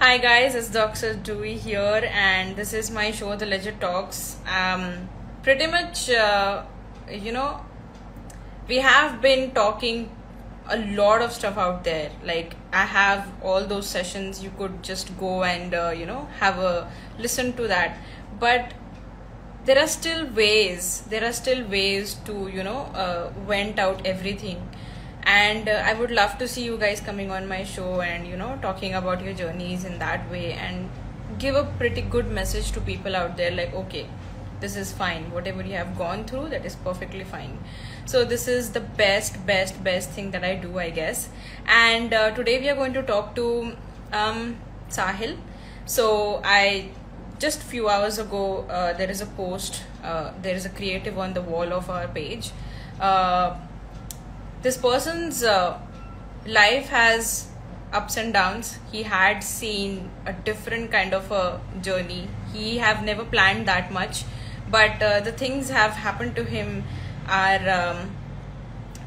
Hi guys, it's Dr. Dewey here, and this is my show, The Legit Talks. Pretty much, you know, we have been talking a lot of stuff out there. Like I have all those sessions. You could just go and have a listen to that. But there are still ways. There are still ways to vent out everything. And I would love to see you guys coming on my show and talking about your journeys in that way and give a pretty good message to people out there. Like, okay, this is fine. Whatever you have gone through, that is perfectly fine. So this is the best thing that I do, I guess. And today we are going to talk to Sahil. So I just few hours ago, there is a post, there is a creative on the wall of our page. This person's life has ups and downs. He had seen a different kind of a journey. He have never planned that much, but the things have happened to him are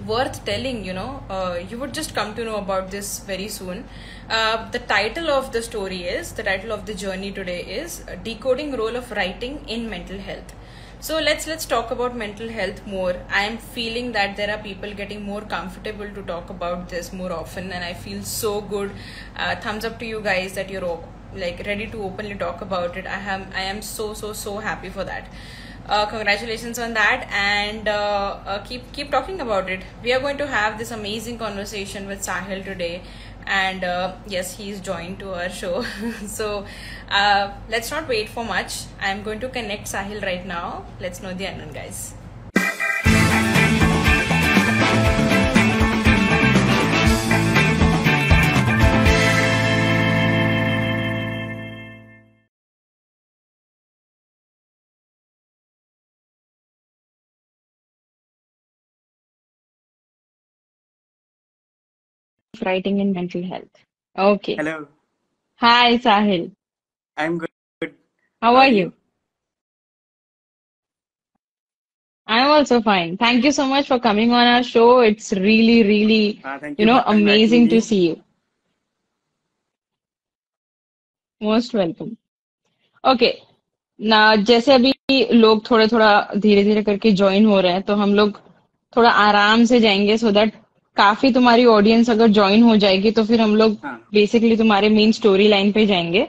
worth telling. You would just come to know about this very soon. The title of the title of the journey today is Decoding Role of Writing in Mental Health. So let's talk about mental health more. I am feeling that there are people getting more comfortable to talk about this more often, and I feel so good. Thumbs up to you guys that you're like ready to openly talk about it. I am so happy for that. Congratulations on that, and keep talking about it. We are going to have this amazing conversation with Sahil today, and yes, he's joined to our show. So let's not wait for much. I'm going to connect Sahil right now. Let's know the unknown, guys. Writing in mental health. Okay. Hello, Hi, Sahil. I'm good. How How are are you? you? I'm also fine. Thank you so much for coming on our show. It's really, Thank you for inviting amazing to me. see you. Most welcome. Okay ना जैसे अभी लोग थोड़ा थोड़ा धीरे धीरे करके join हो रहे हैं तो हम लोग थोड़ा आराम से जाएंगे सो दैट काफी तुम्हारी ऑडियंस अगर ज्वाइन हो जाएगी तो फिर हम लोग हाँ, बेसिकली तुम्हारे मेन स्टोरी लाइन पे जाएंगे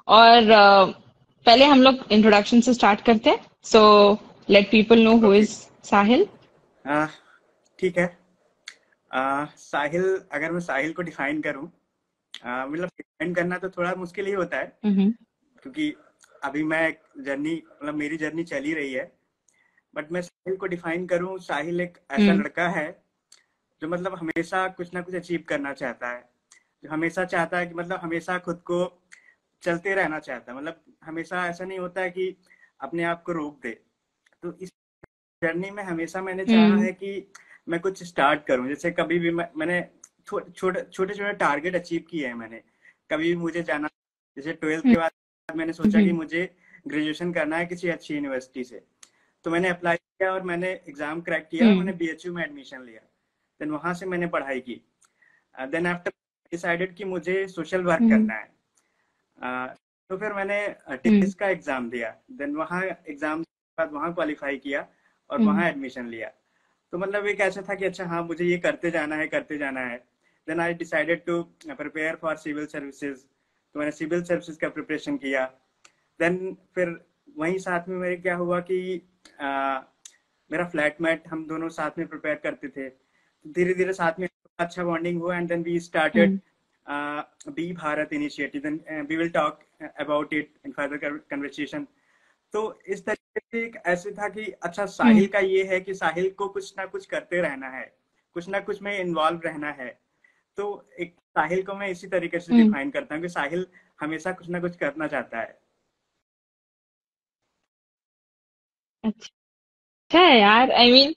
और पहले हम लोग इंट्रोडक्शन से स्टार्ट करते हैं so let people know who okay. Is Sahil आ, ठीक है। साहिल, अगर मैं साहिल को डिफाइन करूं, मतलब डिफाइन करना तो थोड़ा मुश्किल ही होता है, हम्म क्योंकि अभी मैं जर्नी, मतलब मेरी जर्नी चल ही रही है। बट मैं साहिल को डिफाइन करूं, साहिल एक ऐसा हम्म लड़का है जो मतलब हमेशा कुछ ना कुछ अचीव करना चाहता है, जो हमेशा चाहता है कि मतलब हमेशा खुद को चलते रहना चाहता है। मतलब हमेशा ऐसा नहीं होता है कि अपने आप को रोक दे। तो इस जर्नी में हमेशा मैंने चाहा हम्म है कि मैं कुछ स्टार्ट करूं। जैसे कभी भी मैंने छोटे छोटे टारगेट अचीव किए हैं मैंने। कभी भी मुझे जाना, जैसे 12th के बाद मैंने सोचा कि हम्म मुझे ग्रेजुएशन करना है किसी अच्छी यूनिवर्सिटी से, तो मैंने अप्लाई किया और मैंने एग्जाम क्रैक किया और मैंने हम्म बीएचयू में एडमिशन लिया। देन वहां से मैंने पढ़ाई की। देन आफ्टर डिसाइडेड कि मुझे सोशल वर्क हम्म करना है। तो फिर मैंने हम्म टेस्ट का एग्जाम दिया। देन वहाँ एग्जाम के बाद वहाँ क्वालिफाई किया और हम्म वहाँ एडमिशन लिया। तो मतलब एक ऐसा था कि अच्छा हाँ, मुझे ये करते जाना है। Then I decided to prepare for civil services. तो मैंने सिविल सर्विसेज का प्रिपरेशन किया। देन फिर वहीं साथ में मेरे क्या हुआ कि मेरा फ्लैटमेट, हम दोनों साथ में प्रिपेयर करते थे। धीरे धीरे साथ में अच्छा बॉन्डिंग हुआ and then we started be Bharat initiative. Then we will talk about it in further conversation. तो इस तरीके से एक ऐसे था कि अच्छा, हम्म साहिल का ये है कि साहिल को कुछ ना कुछ करते रहना है, कुछ ना कुछ में इन्वॉल्व रहना है। तो एक साहिल को मैं इसी तरीके से हम्म डिफाइन करता हूँ कि साहिल हमेशा कुछ ना कुछ करना चाहता है। अच्छा है यार आई मीन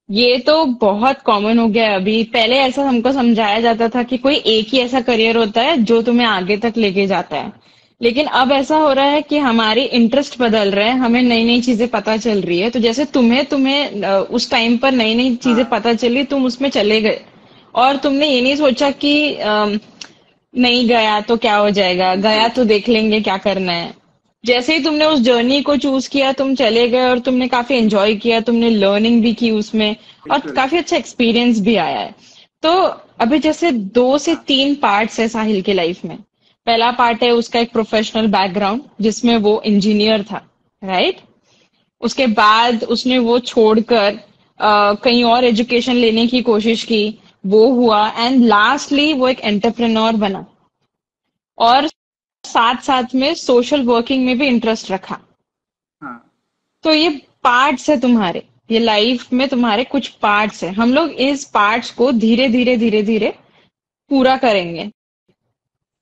ये तो बहुत कॉमन हो गया है अभी पहले ऐसा हमको समझाया जाता था कि कोई एक ही ऐसा करियर होता है जो तुम्हें आगे तक लेके जाता है लेकिन अब ऐसा हो रहा है कि हमारे इंटरेस्ट बदल रहे हैं हमें नई नई चीजें पता चल रही है तो जैसे तुम्हें तुम्हें उस टाइम पर नई नई चीजें हाँ, पता चली तुम उसमें चले गए और तुमने ये नहीं सोचा कि नहीं गया तो क्या हो जाएगा, गया तो देख लेंगे क्या करना है। जैसे ही तुमने उस जर्नी को चूज किया, तुम चले गए और तुमने काफी एंजॉय किया, तुमने लर्निंग भी की उसमें, और बिल्कुल। काफी अच्छा एक्सपीरियंस भी आया है। तो अभी जैसे 2 से 3 पार्ट्स है साहिल के लाइफ में। पहला पार्ट है उसका एक प्रोफेशनल बैकग्राउंड, जिसमें वो इंजीनियर था, राइट। उसके बाद उसने वो छोड़कर कहीं और एजुकेशन लेने की कोशिश की, वो हुआ, एंड लास्टली वो एक एंटरप्रेन्योर बना, और साथ साथ में सोशल वर्किंग में भी इंटरेस्ट रखा। हाँ तो ये पार्ट्स है तुम्हारे, ये लाइफ में तुम्हारे कुछ पार्ट्स है। हम लोग इस पार्ट्स को धीरे धीरे धीरे धीरे पूरा करेंगे,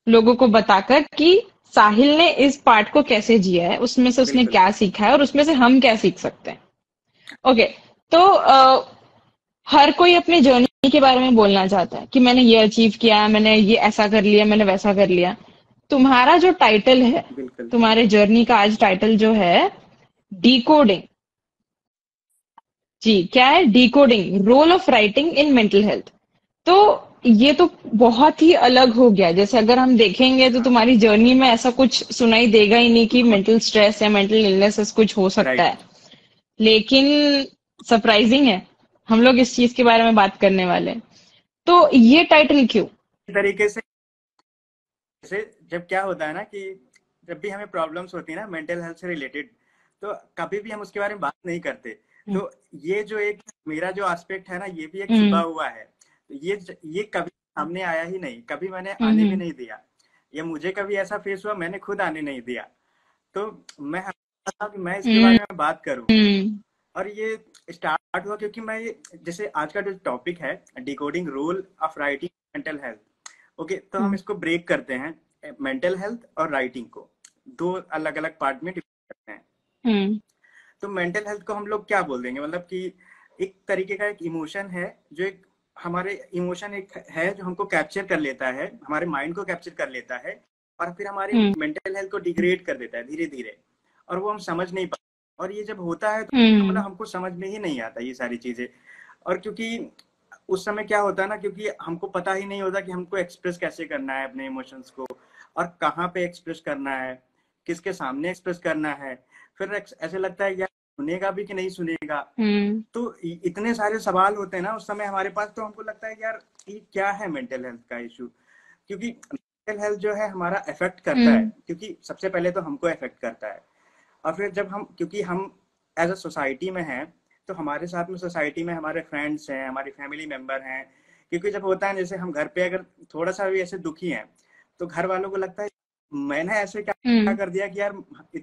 लोगों को बताकर कि साहिल ने इस पार्ट को कैसे जिया है, उसमें से उसने बिल्कुल। क्या सीखा है, और उसमें से हम क्या सीख सकते हैं। ओके। तो हर कोई अपनी जर्नी के बारे में बोलना चाहता है कि मैंने ये अचीव किया, मैंने ये ऐसा कर लिया, मैंने वैसा कर लिया। तुम्हारा जो टाइटल है, बिल्कुल। तुम्हारे जर्नी का आज टाइटल जो है, डिकोडिंग। जी, क्या है? Decoding role of writing in mental health. तो ये तो बहुत ही अलग हो गया। जैसे अगर हम देखेंगे तो हाँ तुम्हारी जर्नी में ऐसा कुछ सुनाई देगा ही नहीं कि मेंटल स्ट्रेस या मेंटल इलनेस कुछ हो सकता राइट। है। लेकिन सरप्राइजिंग है, हम लोग इस चीज के बारे में बात करने वाले हैं। तो ये टाइटल क्यों? तरीके से जैसे जब क्या होता है ना कि जब भी हमें प्रॉब्लम्स होती है ना मेंटल हेल्थ से रिलेटेड, तो कभी भी हम उसके बारे में बात नहीं करते। हम्म। तो ये जो एक मेरा जो एस्पेक्ट है ना, ये भी एक छुपा हम्म। हुआ है। तो ये कभी सामने आया ही नहीं, कभी मैंने आने भी हम्म। नहीं दिया। ये मुझे कभी ऐसा फेस हुआ, मैंने खुद आने नहीं दिया। तो मैं हमेशा था कि मैं इसके हम्म। बारे में बात करूं। हम्म। और ये स्टार्ट हुआ क्योंकि मैं ये जैसे आज का जो टॉपिक है decoding role of writing mental health. Okay, तो हम हम्म। इसको ब्रेक करते हैं मेंटल हेल्थ और राइटिंग को, दो अलग अलग पार्ट में डिवाइड करते हैं। हम्म। तो मेंटल हेल्थ को हम लोग क्या बोल देंगे, मतलब कि एक तरीके का एक इमोशन है, जो एक हमारे इमोशन एक है जो हमको कैप्चर कर लेता है, हमारे माइंड को कैप्चर कर लेता है, और फिर हमारी हम्म। मेंटल हेल्थ को डिग्रेड कर देता है धीरे धीरे, और वो हम समझ नहीं पाते। और ये जब होता है तो मतलब हम्म। हमको समझ में ही नहीं आता ये सारी चीजें। और क्योंकि उस समय क्या होता है ना, क्योंकि हमको पता ही नहीं होता कि हमको एक्सप्रेस कैसे करना है अपने इमोशंस को, और कहाँ पे एक्सप्रेस करना है, किसके सामने एक्सप्रेस करना है। फिर ऐसे लगता है यार सुनेगा भी कि नहीं सुनेगा। हम्म। तो इतने सारे सवाल होते हैं ना उस समय हमारे पास, तो हमको लगता है कि यार ये क्या है मेंटल हेल्थ का इशू। क्योंकि मेंटल हेल्थ जो है हमारा अफेक्ट करता है, हम्म। क्योंकि सबसे पहले तो हमको अफेक्ट करता है। और फिर जब हम, क्योंकि हम एज अ सोसाइटी में हैं, तो हमारे साथ में सोसाइटी में हमारे फ्रेंड्स हैं, हमारी फैमिली मेंबर हैं। क्योंकि जब होता है जैसे हम घर पे अगर थोड़ा सा भी ऐसे दुखी हैं, तो घर वालों को लगता है मैंने ऐसे क्या क्या हम्म। कर दिया कि यार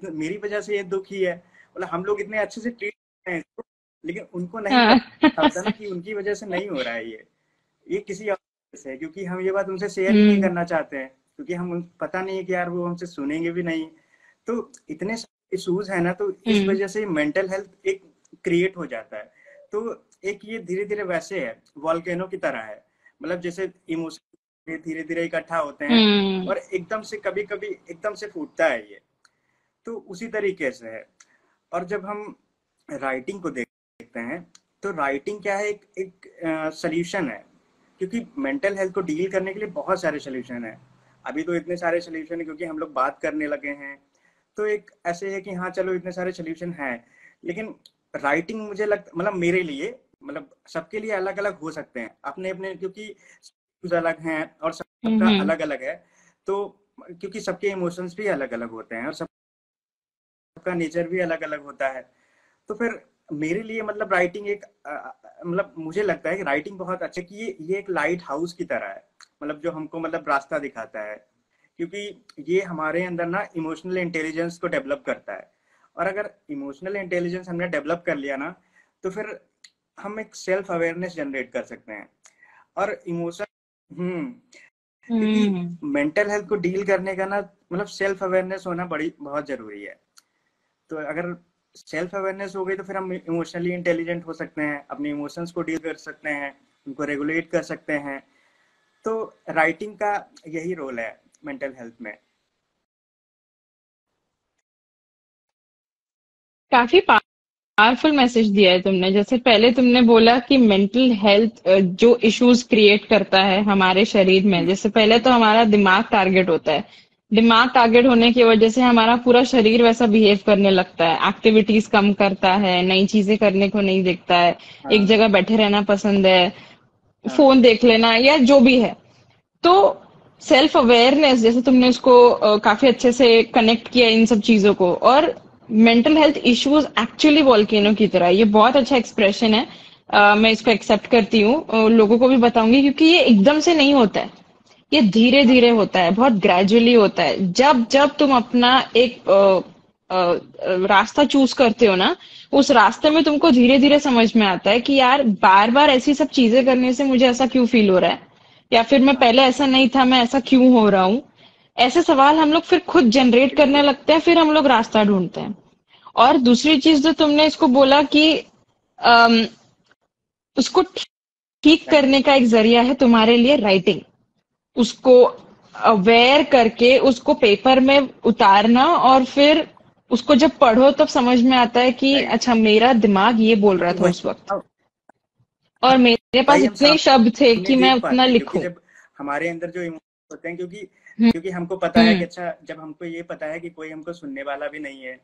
मेरी वजह से ये दुखी है। मतलब हम लोग इतने अच्छे से ट्रीट करते हैं इसको, लेकिन उनको नहीं हाँ। पता होता ना कि उनकी वजह से नहीं हो रहा है ये किसी और वजह से है। क्योंकि हम ये बात उनसे शेयर ही नहीं हम्म। करना चाहते हैं, क्योंकि हम पता नहीं है कि यार वो हमसे सुनेंगे भी नहीं। तो इतने इश्यूज है ना, तो इस हम्म। वजह से मेंटल हेल्थ एक क्रिएट हो जाता है। तो एक ये धीरे धीरे वैसे है, वॉल्केनो की तरह है। मतलब जैसे इमोशन धीरे धीरे इकट्ठा होते हैं, हम्म। और एकदम से कभी कभी एकदम से फूटता है ये। तो उसी तरीके से है। और जब हम राइटिंग को देखते हैं, तो राइटिंग क्या है, एक एक सोल्यूशन है। क्योंकि मेंटल हेल्थ को डील करने के लिए बहुत सारे सोल्यूशन है। अभी तो इतने सारे सोल्यूशन है क्योंकि हम लोग बात करने लगे हैं। तो एक ऐसे है कि हाँ चलो इतने सारे सोल्यूशन हैं, लेकिन राइटिंग मुझे लगता, मतलब मेरे लिए, मतलब सबके लिए अलग अलग हो सकते हैं अपने अपने, क्योंकि अलग हैं और सबका हम्म। अलग अलग है। तो क्योंकि सबके इमोशंस भी अलग अलग होते हैं, और सबका नेचर भी अलग अलग होता है। तो फिर मेरे लिए मतलब राइटिंग एक मतलब मुझे लगता है कि राइटिंग बहुत अच्छा, कि ये एक लाइट हाउस की तरह है। मतलब जो हमको मतलब रास्ता दिखाता है, क्योंकि ये हमारे अंदर ना इमोशनल इंटेलिजेंस को डेवलप करता है। और अगर इमोशनल इंटेलिजेंस हमने डेवलप कर लिया ना, तो फिर हम एक सेल्फ अवेयरनेस जनरेट कर सकते हैं। और इमोशन, क्योंकि हम्म। मेंटल हेल्थ को डील करने का ना, मतलब सेल्फ अवेयरनेस होना बड़ी बहुत जरूरी है। तो अगर सेल्फ अवेयरनेस हो गई, तो फिर हम इमोशनली इंटेलिजेंट हो सकते हैं, अपने इमोशंस को डील कर सकते हैं, उनको रेगुलेट कर सकते हैं। तो राइटिंग का यही रोल है मेंटल हेल्थ में। काफी पावरफुल मैसेज दिया है तुमने। जैसे पहले तुमने बोला कि मेंटल हेल्थ जो इश्यूज क्रिएट करता है हमारे शरीर में, जैसे पहले तो हमारा दिमाग टारगेट होता है। दिमाग टारगेट होने की वजह से हमारा पूरा शरीर वैसा बिहेव करने लगता है, एक्टिविटीज कम करता है, नई चीजें करने को नहीं देखता है, एक हाँ जगह बैठे रहना पसंद है, हाँ फोन देख लेना या जो भी है। तो सेल्फ अवेयरनेस, जैसे तुमने उसको काफी अच्छे से कनेक्ट किया इन सब चीजों को। और mental health issues actually volcano की तरह, ये बहुत अच्छा एक्सप्रेशन है। मैं इसको एक्सेप्ट करती हूँ, लोगों को भी बताऊंगी, क्योंकि ये एकदम से नहीं होता है, ये धीरे हाँ धीरे होता है, बहुत ग्रेजुअली होता है। जब जब तुम अपना एक रास्ता चूज करते हो ना, उस रास्ते में तुमको धीरे धीरे समझ में आता है कि यार बार बार ऐसी सब चीजें करने से मुझे ऐसा क्यों फील हो रहा है, या फिर मैं हाँ पहले ऐसा नहीं था, मैं ऐसा क्यों हो रहा हूँ। ऐसे सवाल हम लोग फिर खुद जनरेट करने बिल्कुल। लगते हैं, फिर हम लोग रास्ता ढूंढते हैं। और दूसरी चीज जो तुमने इसको बोला कि अम, उसको ठीक राइटिंग। करने का एक जरिया है तुम्हारे लिए राइटिंग। उसको अवेयर करके उसको पेपर में उतारना, और फिर उसको जब पढ़ो तब समझ में आता है कि राइट। अच्छा मेरा दिमाग ये बोल रहा था वही उस वक्त, और मेरे पास वही हम इतने ही शब्द थे सामने कि मैं देख उतना पाते हैं, क्योंकि लिखूं। जब हमारे अंदर जो इमोशंस होते हैं, क्योंकि हम्म। क्योंकि हमको पता है कि हम्म। अच्छा, जब हमको ये पता है कि कोई हमको सुनने वाला भी नहीं है,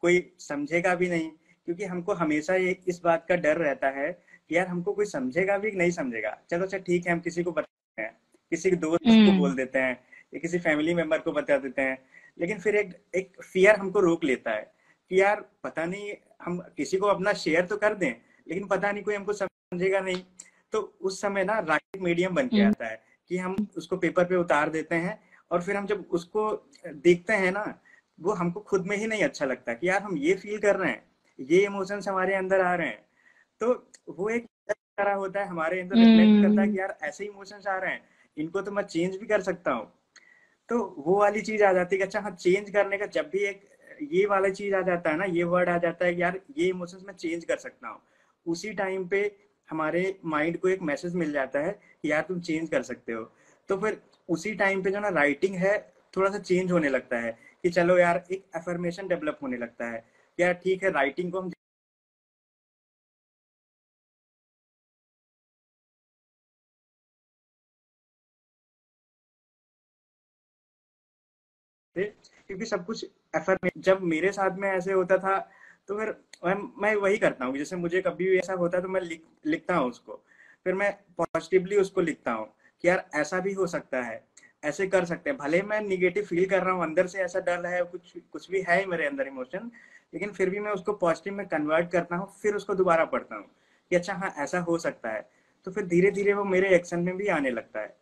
कोई समझेगा भी नहीं, क्योंकि हमको हमेशा ये इस बात का डर रहता है कि यार हमको कोई समझेगा भी कि नहीं समझेगा। चलो अच्छा ठीक है, हम किसी को बताते हैं, किसी दोस्त को हम्म। बोल देते हैं या किसी फैमिली मेंबर को बता देते हैं, लेकिन फिर एक एक फियर हमको रोक लेता है कि यार पता नहीं, हम किसी को अपना शेयर तो कर दें, लेकिन पता नहीं कोई हमको समझेगा नहीं। तो उस समय ना राइटिंग मीडियम बन के हम्म। आता है कि हम उसको पेपर पे उतार देते हैं, और फिर हम जब उसको देखते हैं ना, वो हमको खुद में ही नहीं अच्छा लगता कि यार हम ये फील कर रहे हैं, ये इमोशंस हमारे अंदर आ रहे हैं। तो वो एक तरह होता है, हमारे अंदर रिफ्लेक्ट करता है हम्म। कि यार ऐसे इमोशंस आ रहे हैं, इनको तो मैं चेंज भी कर सकता हूँ। तो वो वाली चीज आ जाती है कि अच्छा हाँ, चेंज करने का जब भी एक ये वाला चीज आ जाता है ना, ये वर्ड आ जाता है कि यार ये इमोशंस मैं चेंज कर सकता हूँ, उसी टाइम पे हमारे माइंड को एक मैसेज मिल जाता है कि यार तुम चेंज कर सकते हो। तो फिर उसी टाइम पे जो ना राइटिंग है, थोड़ा सा चेंज होने लगता है कि चलो यार, एक अफर्मेशन डेवलप होने लगता है कि यार ठीक है, राइटिंग को हम थे, क्योंकि सब कुछ एफर्ट। जब मेरे साथ में ऐसे होता था, तो फिर मैं वही करता हूँ, जैसे मुझे कभी भी ऐसा होता है तो मैं लिखता हूँ उसको, फिर मैं पॉजिटिवली उसको लिखता हूँ कि यार ऐसा भी हो सकता है, ऐसे कर सकते हैं। भले मैं निगेटिव फील कर रहा हूँ, अंदर से ऐसा डर है, कुछ कुछ भी है मेरे अंदर इमोशन, लेकिन फिर भी मैं उसको पॉजिटिव में कन्वर्ट करता हूँ, फिर उसको दोबारा पढ़ता हूँ कि अच्छा हाँ, ऐसा हो सकता है। तो फिर धीरे धीरे वो मेरे एक्शन में भी आने लगता है।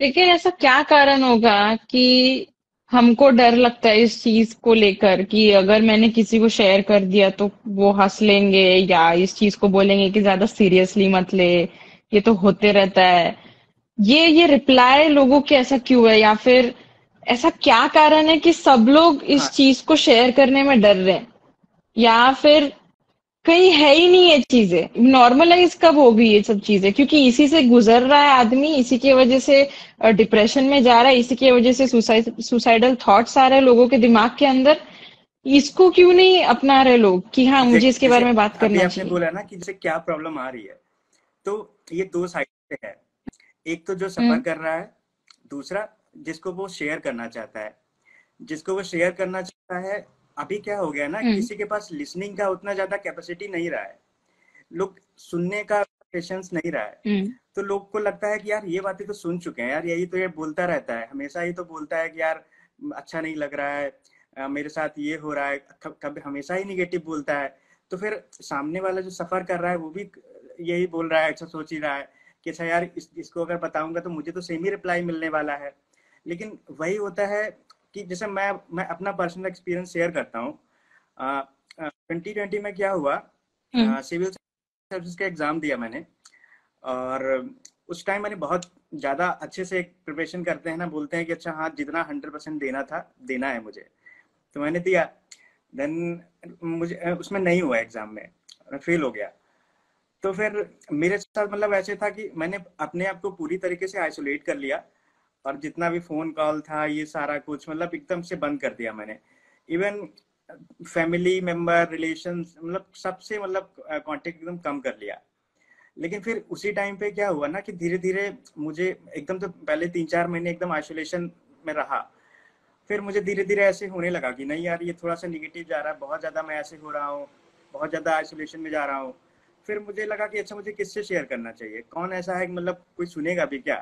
लेकिन ऐसा क्या कारण होगा कि हमको डर लगता है इस चीज को लेकर, कि अगर मैंने किसी को शेयर कर दिया तो वो हंस लेंगे, या इस चीज को बोलेंगे कि ज्यादा सीरियसली मत ले, ये तो होते रहता है। ये रिप्लाई लोगों के ऐसा क्यों है, या फिर ऐसा क्या कारण है कि सब लोग इस हाँ चीज को शेयर करने में डर रहे हैं, या फिर कहीं है ही नहीं ये चीजें, नॉर्मलाइज कब होगी ये सब चीजें, क्योंकि इसी से गुजर रहा है आदमी, इसी की वजह से डिप्रेशन में जा रहा है, इसी की वजह से सुसाइडल थॉट्स आ रहे हैं लोगों के दिमाग के अंदर। इसको क्यों नहीं अपना रहे लोग कि हाँ मुझे इसके जैसे बारे में बात अभी करना आपने चाहिए। बोला ना कि जैसे क्या प्रॉब्लम आ रही है, तो ये दो साइड से है। एक तो जो सफर हम्म। कर रहा है, दूसरा जिसको वो शेयर करना चाहता है। जिसको वो शेयर करना चाहता है, अभी क्या हो गया ना, हम्म। किसी के पास लिसनिंग का उतना ज्यादा कैपेसिटी नहीं रहा है, लोग सुनने का पेशेंस नहीं रहा है। हम्म। तो लोग को लगता है कि यार ये बातें तो सुन चुके हैं, यार यही तो ये बोलता रहता है, हमेशा ही तो बोलता है कि यार अच्छा नहीं लग रहा है, मेरे साथ ये हो रहा है, कभी हमेशा ही निगेटिव बोलता है। तो फिर सामने वाला जो सफर कर रहा है, वो भी यही बोल रहा है, अच्छा सोच ही रहा है कि अच्छा यार, इसको अगर बताऊंगा तो मुझे तो सेम ही रिप्लाई मिलने वाला है। लेकिन वही होता है कि जैसे मैं अपना पर्सनल एक्सपीरियंस शेयर करता हूँ। 2020 में क्या हुआ, हम्म। सिविल सर्विस का एग्जाम दिया मैंने, और उस टाइम मैंने बहुत ज्यादा अच्छे से प्रिपरेशन करते हैं ना, बोलते हैं कि अच्छा हाँ, जितना 100% देना था देना है मुझे, तो मैंने दिया। देन मुझे उसमें नहीं हुआ, एग्जाम में मैं फेल हो गया। तो फिर मेरे साथ मतलब ऐसे था कि मैंने अपने आप को पूरी तरीके से आइसोलेट कर लिया, और जितना भी फोन कॉल था, ये सारा कुछ मतलब एकदम से बंद कर दिया मैंने। इवन फैमिली मेंबर रिलेशन मतलब सबसे मतलब कांटेक्ट एकदम कम कर लिया। लेकिन फिर उसी टाइम पे क्या हुआ ना कि धीरे धीरे मुझे एकदम, तो पहले 3-4 महीने एकदम आइसोलेशन में रहा। फिर मुझे धीरे धीरे ऐसे होने लगा कि नहीं यार, ये थोड़ा सा निगेटिव जा रहा है, बहुत ज्यादा मैं ऐसे हो रहा हूँ, बहुत ज्यादा आइसोलेशन में जा रहा हूँ। फिर मुझे लगा कि अच्छा, मुझे किससे शेयर करना चाहिए, कौन ऐसा है मतलब कोई सुनेगा भी क्या।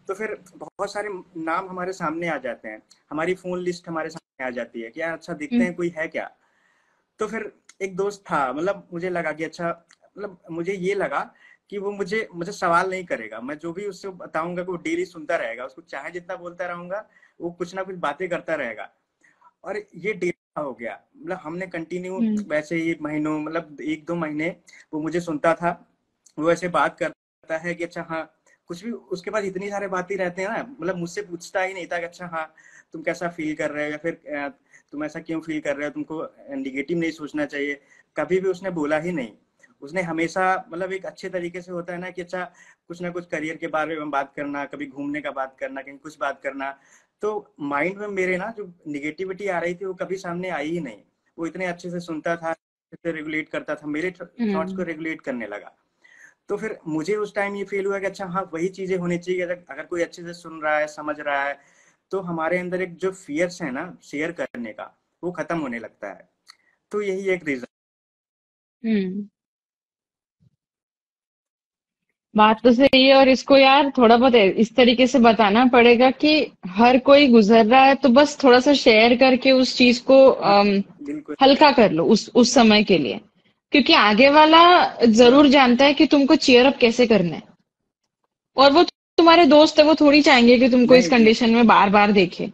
तो फिर बहुत सारे नाम हमारे सामने आ जाते हैं, हमारी फोन लिस्ट हमारे सामने आ जाती है कि यार अच्छा देखते हम्म। हैं कोई है क्या। तो फिर एक दोस्त था, मतलब मुझे लगा कि अच्छा, मतलब मुझे ये लगा कि वो मुझे मुझे सवाल नहीं करेगा, मैं जो भी उससे बताऊंगा वो डेली सुनता रहेगा, उसको चाहे जितना बोलता रहूंगा वो कुछ ना कुछ बातें करता रहेगा। और ये डेली हो गया, मतलब हमने कंटिन्यू हम्म। वैसे ही महीनों, मतलब 1-2 महीने वो मुझे सुनता था, वो ऐसे बात करता है कि अच्छा हाँ, कुछ भी उसके पास इतनी सारे बातें रहते हैं ना, मतलब मुझसे पूछता ही नहीं था कि अच्छा हाँ तुम कैसा फील कर रहे हो, या फिर तुम ऐसा क्यों फील कर रहे हो, तुमको निगेटिव नहीं सोचना चाहिए, कभी भी उसने बोला ही नहीं। उसने हमेशा मतलब एक अच्छे तरीके से होता है ना कि अच्छा कुछ ना कुछ करियर के बारे में बात करना, कभी घूमने का बात करना, कहीं कुछ बात करना। तो माइंड में मेरे ना जो निगेटिविटी आ रही थी वो कभी सामने आई ही नहीं। वो इतने अच्छे से सुनता था, अच्छे से रेगुलेट करता था, मेरे थॉट्स को हम्म। रेगुलेट करने लगा। तो फिर मुझे उस टाइम ये फील हुआ कि अच्छा हाँ, वही चीजें होनी चाहिए। अगर कोई अच्छे से सुन रहा है, समझ रहा है, तो हमारे अंदर एक जो फियर्स है ना शेयर करने का, वो खत्म होने लगता है। तो यही एक रीजन। हम्म। बात तो सही है, और इसको यार थोड़ा बहुत इस तरीके से बताना पड़ेगा कि हर कोई गुजर रहा है, तो बस थोड़ा सा शेयर करके उस चीज को हाँ बिल्कुल। हल्का कर लो उस समय के लिए। क्योंकि आगे वाला हाँ जरूर जानता है कि तुमको चीयर अप कैसे करना है, और वो तुम्हारे दोस्त है, वो थोड़ी चाहेंगे कि तुमको इस नहीं बिल्कुल। कंडीशन में बार बार देखे।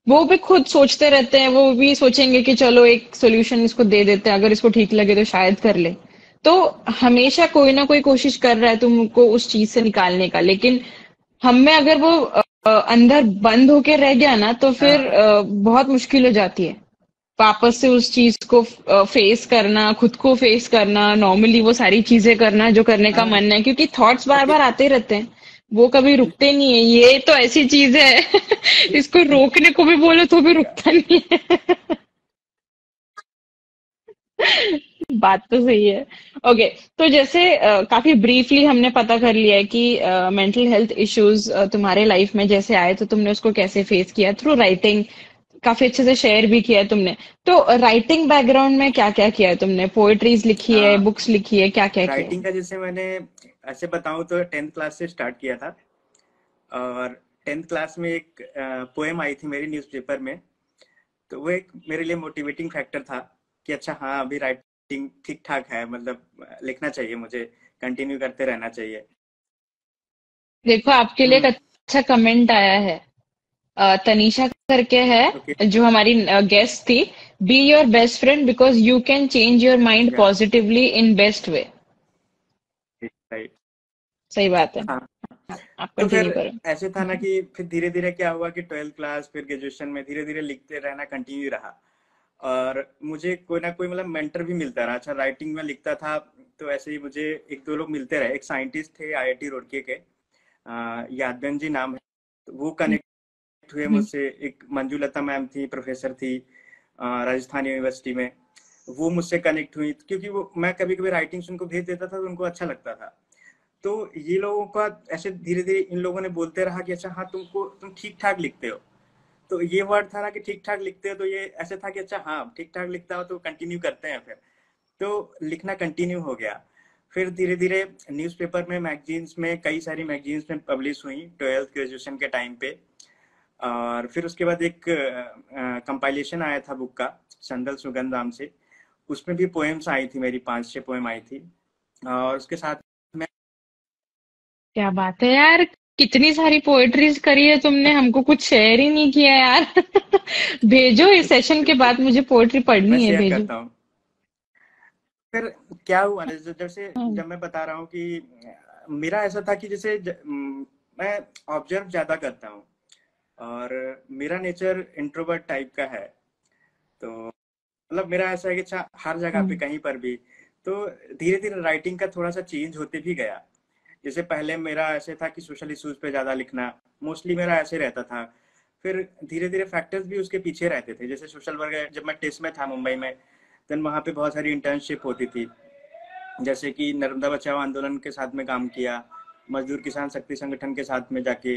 वो भी खुद सोचते रहते हैं, वो भी सोचेंगे कि चलो एक सोल्यूशन इसको दे देते हैं, अगर इसको ठीक लगे तो शायद कर ले। तो हमेशा कोई ना कोई कोशिश कर रहा है तुमको उस चीज से निकालने का, लेकिन हम में अगर वो अंदर बंद होके रह गया ना, तो फिर हाँ बहुत मुश्किल हो जाती है वापस से उस चीज को फेस करना, खुद को फेस करना, नॉर्मली वो सारी चीजें करना जो करने का हाँ। मन है, क्योंकि थॉट्स बार ये बार आते रहते हैं, वो कभी रुकते नहीं है। ये तो ऐसी चीज है इसको रोकने को भी बोलो तो भी रुकता नहीं है बात तो सही है। ओके, तो जैसे काफी ब्रीफली हमने पता कर लिया है कि मेंटल हेल्थ इश्यूज तुम्हारे लाइफ में जैसे आए, तो तुमने उसको कैसे फेस किया थ्रू राइटिंग, काफी अच्छे से शेयर भी किया है तुमने। तो राइटिंग बैकग्राउंड में क्या क्या किया है तुमने? पोएट्रीज लिखी है, बुक्स लिखी है, क्या क्या किया है? राइटिंग का जैसे मैंने ऐसे बताऊं तो 10th क्लास से स्टार्ट किया था। और 10th क्लास में एक पोएम आई थी मेरी न्यूज़पेपर में। तो वो एक मेरे लिए मोटिवेटिंग फैक्टर था कि अच्छा हाँ, अभी राइटिंग ठीक ठाक है, मतलब लिखना चाहिए, मुझे कंटिन्यू करते रहना चाहिए। देखो, आपके लिए एक हम्म। अच्छा कमेंट आया है, तनीषा करके ओके। है जो हमारी गेस्ट थी। Be your best friend because you can change your mind अच्छा। Positively in best way. Right. सही बात है। हाँ। आप तो फिर कंटिन्यू करो। ऐसे था ना कि फिर धीरे धीरे क्या हुआ कि 12th क्लास फिर ग्रेजुएशन में धीरे धीरे लिखते रहना कंटिन्यू रहा। और मुझे कोई ना कोई मतलब मेंटर भी मिलता रहा। अच्छा, राइटिंग में लिखता था तो ऐसे ही मुझे 1-2 लोग मिलते रहे। एक साइंटिस्ट थे आईआईटी रुड़की के, यादगंज जी नाम है, तो वो कनेक्ट हुए हम्म। मुझसे। एक मंजुलता मैम थी, प्रोफेसर थी राजस्थान यूनिवर्सिटी में, वो मुझसे कनेक्ट हुई क्योंकि वो मैं कभी कभी राइटिंग्स उनको भेज देता था तो उनको अच्छा लगता था। तो ये लोगों का ऐसे धीरे धीरे इन लोगों ने बोलते रहा कि अच्छा हाँ, तुम ठीक ठाक लिखते हो। तो ये वर्ड था ना कि ठीक ठाक लिखते हो, तो ये ऐसे था कि अच्छा हाँ, ठीक ठाक लिखता हो तो कंटिन्यू करते हैं फिर। तो लिखना कंटिन्यू हो गया। फिर धीरे धीरे न्यूज़पेपर में, मैगजीन्स में, कई सारी मैगजीन्स में पब्लिश हुई 12th ग्रेजुएशन के टाइम पे। और फिर उसके बाद एक कंपाइलेशन आया था बुक का, संदल सुगंध नाम से। उसमें भी पोएम्स आई थी, मेरी 5-6 पोएम आई थी। और उसके साथ में क्या बात है यार, कितनी सारी पोएट्रीज करी है तुमने, हमको कुछ शेयर ही नहीं किया यार भेजो, इस सेशन के बाद मुझे पोएट्री मैं पढ़नी है, शेयर भेजो। करता हूँ। फिर क्या हुआ ना, जैसे हाँ। जब मैं बता रहा हूँ कि मेरा ऐसा था कि जैसे मैं ऑब्जर्व ज्यादा करता हूँ, और मेरा नेचर इंट्रोवर्ट टाइप का है। तो मतलब मेरा ऐसा है कि अच्छा, हर जगह पे हम्म। कहीं पर भी। तो धीरे धीरे राइटिंग का थोड़ा सा चेंज होते भी गया। जैसे पहले मेरा ऐसे था कि सोशल इश्यूज पे ज्यादा लिखना, मोस्टली मेरा ऐसे रहता था। फिर धीरे धीरे फैक्टर्स भी उसके पीछे रहते थे, जैसे सोशल वर्क। जब मैं टेस्ट में था मुंबई में, देन वहाँ पे बहुत सारी इंटर्नशिप होती थी, जैसे कि नर्मदा बचाओ आंदोलन के साथ में काम किया, मजदूर किसान शक्ति संगठन के साथ में जाके,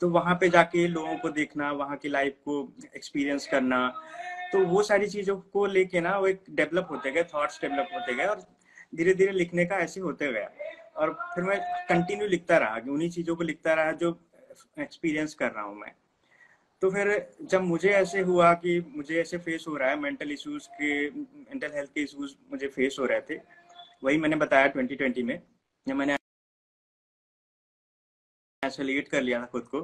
तो वहाँ पे जाके लोगों को देखना, वहाँ की लाइफ को एक्सपीरियंस करना, तो वो सारी चीजों को लेके ना वो एक डेवलप होते गए, थॉट्स डेवलप होते गए, और धीरे धीरे लिखने का ऐसे होते गया। और फिर मैं कंटिन्यू लिखता रहा, उन्हीं चीजों को लिखता रहा जो एक्सपीरियंस कर रहा हूँ मैं। तो फिर जब मुझे ऐसे हुआ कि मुझे ऐसे फेस हो रहा है, मेंटल इश्यूज के, मेंटल हेल्थ के इश्यूज मुझे फेस हो रहे थे, वही मैंने बताया 2020 में जब मैंने आइसोलेट कर लिया था खुद को।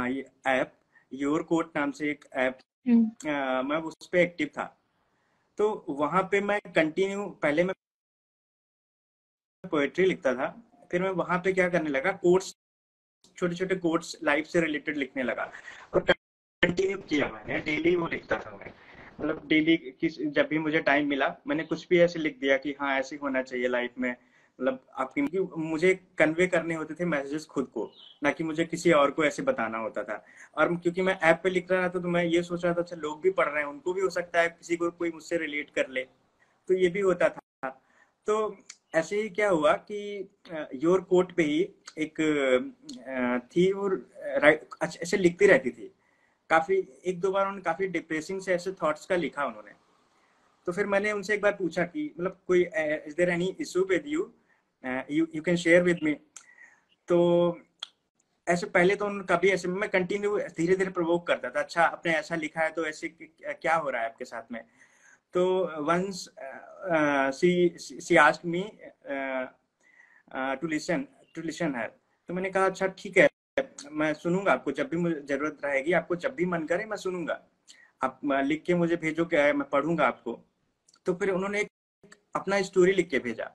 ये ऐप योर कोट नाम से एक ऐप, मैं उस पर एक्टिव था। तो वहां पे मैं कंटिन्यू, पहले मैं पोएट्री लिखता था, फिर मैं वहां पे क्या करने लगा, कोट्स, छोटे छोटे कोट्स लाइफ से रिलेटेड लिखने लगा, और कंटिन्यू किया मैंने, डेली वो लिखता था मैं। मतलब डेली जब भी मुझे टाइम मिला, मैंने कुछ भी ऐसे लिख दिया कि हाँ ऐसे होना चाहिए लाइफ में। मतलब आपकी, मुझे कन्वे करने होते थे मैसेजेस खुद को, ना कि मुझे किसी और को ऐसे बताना होता था। और क्योंकि मैं ऐप पे लिख रहा था, तो मैं ये सोच रहा था अच्छा लोग भी पढ़ रहे हैं, उनको भी हो सकता है किसी को कोई मुझसे रिलेट कर ले, तो ये भी होता था। तो ऐसे ही क्या हुआ कि योर कोट पे ही एक थी, और ऐसे लिखती रहती थी काफी, एक दो बार उन्होंने काफी डिप्रेसिंग से ऐसे थॉट्स का लिखा उन्होंने। तो फिर मैंने उनसे एक बार पूछा कि मतलब कोई is there any issue with you, you can share with me. तो ऐसे पहले तो उन्होंने कभी ऐसे, मैं कंटिन्यू धीरे धीरे प्रोवोक करता था, अच्छा आपने ऐसा लिखा है तो ऐसे क्या हो रहा है आपके साथ में। तो once she asked me to listen her. तो मैंने कहा अच्छा ठीक है, मैं सुनूंगा आपको, जब भी मुझे जरूरत रहेगी, आपको जब भी मन करे मैं सुनूंगा, आप लिख के मुझे भेजो, क्या है मैं पढ़ूंगा आपको। तो फिर उन्होंने एक अपना स्टोरी लिख के भेजा।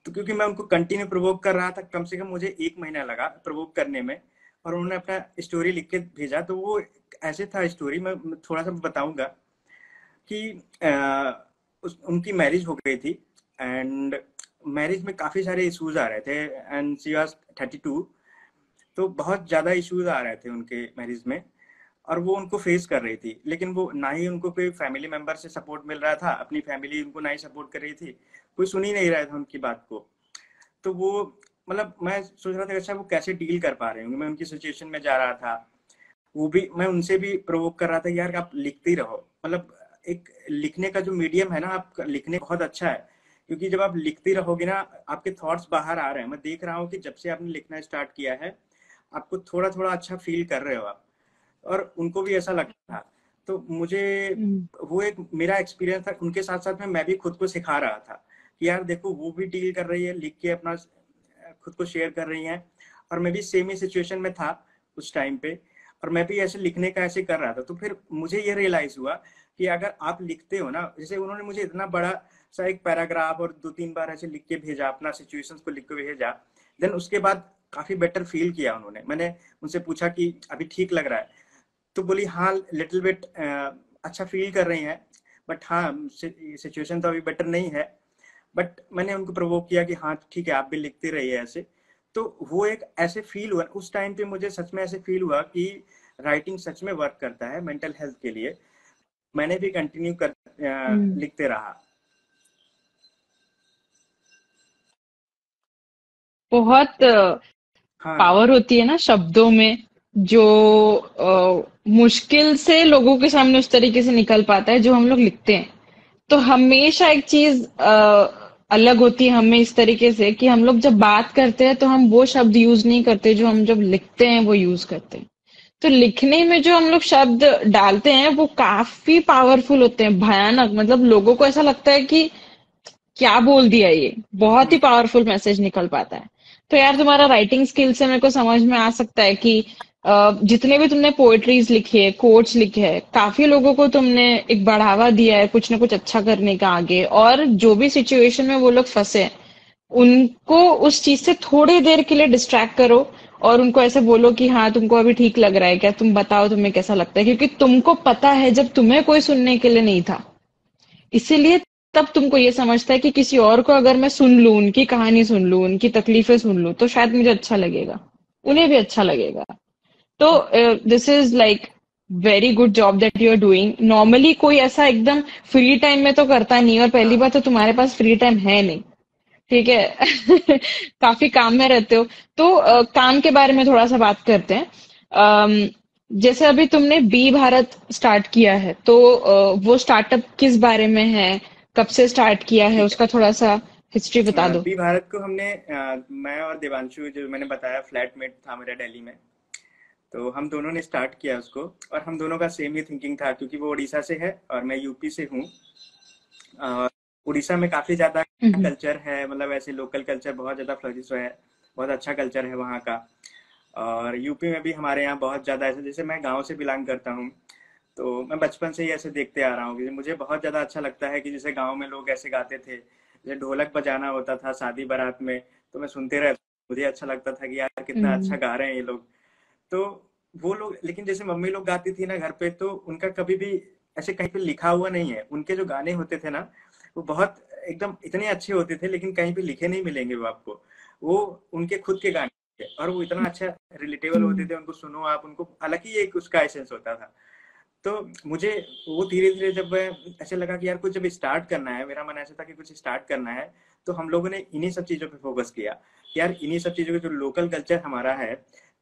तो क्योंकि मैं उनको कंटिन्यू प्रोवोक कर रहा था, कम से कम मुझे 1 महीना लगा प्रोवोक करने में, और उन्होंने अपना स्टोरी लिख के भेजा। तो वो ऐसे था स्टोरी, मैं थोड़ा सा बताऊंगा कि उनकी मैरिज हो गई थी, एंड मैरिज में काफी सारे इश्यूज आ रहे थे, एंड शी वाज 32। तो बहुत ज्यादा इश्यूज आ रहे थे उनके मैरिज में, और वो उनको फेस कर रही थी, लेकिन वो ना ही उनको कोई फैमिली मेंबर से सपोर्ट मिल रहा था, अपनी फैमिली उनको ना ही सपोर्ट कर रही थी, कोई सुन ही नहीं रहा था उनकी बात को। तो वो मतलब मैं सोच रहा था अच्छा वो कैसे डील कर पा रहे होंगे, मैं उनकी सिचुएशन में जा रहा था। वो भी, मैं उनसे भी प्रोवोक कर रहा था यार आप लिखते ही रहो, मतलब एक लिखने का जो मीडियम है ना, आप लिखने बहुत अच्छा है, क्योंकि जब आप लिखते रहोगे ना, आपके थॉट्स बाहर आ रहे हैं। मैं देख रहा हूँ कि जब से आपने लिखना स्टार्ट किया है, आपको थोड़ा थोड़ा अच्छा फील कर रहे हो आप, और उनको भी ऐसा लगता था। तो मुझे वो एक मेरा एक्सपीरियंस था, उनके साथ साथ में मैं भी खुद को सिखा रहा था कि यार देखो वो भी डील कर रही है, लिख के अपना खुद को शेयर कर रही हैं, और मैं भी सेम ही सिचुएशन में था उस टाइम पे, और मैं भी ऐसे लिखने का ऐसे कर रहा था। तो फिर मुझे ये रियलाइज हुआ कि अगर आप लिखते हो ना, जैसे उन्होंने मुझे इतना बड़ा सा एक पैराग्राफ और 2-3 बार ऐसे लिख के भेजा, अपना सिचुएशंस को लिख के भेजा, देन उसके बाद काफी बेटर फील किया उन्होंने। मैंने उनसे पूछा कि अभी ठीक लग रहा है, तो बोली हाँ लिटिल बिट अच्छा फील कर रही हैं, बट हाँ सिचुएशन तो अभी बेटर नहीं है। बट मैंने उनको प्रोवोक किया कि हाँ ठीक है आप भी लिखते रहिए ऐसे। तो वो एक ऐसे फील हुआ उस टाइम पे, मुझे सच में ऐसे फील हुआ कि राइटिंग सच में वर्क करता है मेंटल हेल्थ के लिए। मैंने भी कंटिन्यू कर लिखते रहा। बहुत हाँ पावर होती है ना शब्दों में, जो मुश्किल से लोगों के सामने उस तरीके से निकल पाता है जो हम लोग लिखते हैं। तो हमेशा एक चीज अलग होती है हमें इस तरीके से कि हम लोग जब बात करते हैं तो हम वो शब्द यूज नहीं करते जो हम जब लिखते हैं वो यूज करते हैं। तो लिखने में जो हम लोग शब्द डालते हैं वो काफी पावरफुल होते हैं, भयानक। मतलब लोगों को ऐसा लगता है कि क्या बोल दिया, ये बहुत ही पावरफुल मैसेज निकल पाता है। तो यार तुम्हारा राइटिंग स्किल से मेरे को समझ में आ सकता है कि जितने भी तुमने पोएट्रीज लिखी है, कोट्स लिखे हैं, काफी लोगों को तुमने एक बढ़ावा दिया है कुछ ना कुछ अच्छा करने का आगे। और जो भी सिचुएशन में वो लोग फंसे उनको उस चीज से थोड़ी देर के लिए डिस्ट्रैक्ट करो, और उनको ऐसे बोलो कि हाँ तुमको अभी ठीक लग रहा है क्या, तुम बताओ तुम्हें कैसा लगता है, क्योंकि तुमको पता है जब तुम्हें कोई सुनने के लिए नहीं था, इसीलिए तब तुमको ये समझता है कि किसी और को अगर मैं सुन लूं, उनकी कहानी सुन लूं, उनकी तकलीफें सुन लूं, तो शायद मुझे अच्छा लगेगा, उन्हें भी अच्छा लगेगा। तो this is like very good job that you are doing. Normally कोई ऐसा एकदम फ्री टाइम में तो करता नहीं, और पहली हाँ बात तो तुम्हारे पास फ्री टाइम है नहीं, ठीक है। काफी काम में रहते हो। तो हाँ काम के बारे में थोड़ा सा बात करते हैं। अम, जैसे अभी तुमने बी भारत स्टार्ट किया है, तो वो स्टार्टअप किस बारे में है, कब से स्टार्ट किया है, ठीक उसका थोड़ा सा हिस्ट्री बता है। दो। बी भारत को हमने मैं और देवांशु, जो मैंने बताया फ्लैटमेट था मेरा दिल्ली में, तो हम दोनों ने स्टार्ट किया उसको। और हम दोनों का सेम ही थिंकिंग था, क्योंकि वो उड़ीसा से है और मैं यूपी से हूँ। और उड़ीसा में काफी ज्यादा हम्म। कल्चर है, मतलब ऐसे लोकल कल्चर बहुत ज्यादा फ्लरिश है, बहुत अच्छा कल्चर है वहाँ का। और यूपी में भी हमारे यहाँ बहुत ज्यादा ऐसे, जैसे मैं गांव से बिलोंग करता हूँ, तो मैं बचपन से ही ऐसे देखते आ रहा हूँ कि मुझे बहुत ज्यादा अच्छा लगता है कि जैसे गांव में लोग ऐसे गाते थे, जैसे ढोलक बजाना होता था शादी बारात में, तो मैं सुनते रहता, मुझे अच्छा लगता था कि यार कितना अच्छा हम्म। गा रहे हैं ये लोग। तो वो लोग, लेकिन जैसे मम्मी लोग गाती थी ना घर पे, तो उनका कभी भी ऐसे कहीं पे लिखा हुआ नहीं है। उनके जो गाने होते थे ना, वो बहुत एकदम इतने अच्छे होते थे, लेकिन कहीं पे लिखे नहीं मिलेंगे वो आपको। वो उनके खुद के गाने थे, और वो इतना अच्छा रिलेटेबल होते हम्म। थे, उनको सुनो आप, उनको अलग ही एक उसका एसेंस होता था। तो मुझे वो धीरे धीरे जब ऐसे लगा कि यार कुछ जब स्टार्ट करना है, मेरा मन ऐसा था कि कुछ स्टार्ट करना है, तो हम लोगों ने इन्हीं सब चीजों पे फोकस किया कि यार इन्हीं सब चीजों के जो लोकल कल्चर हमारा है,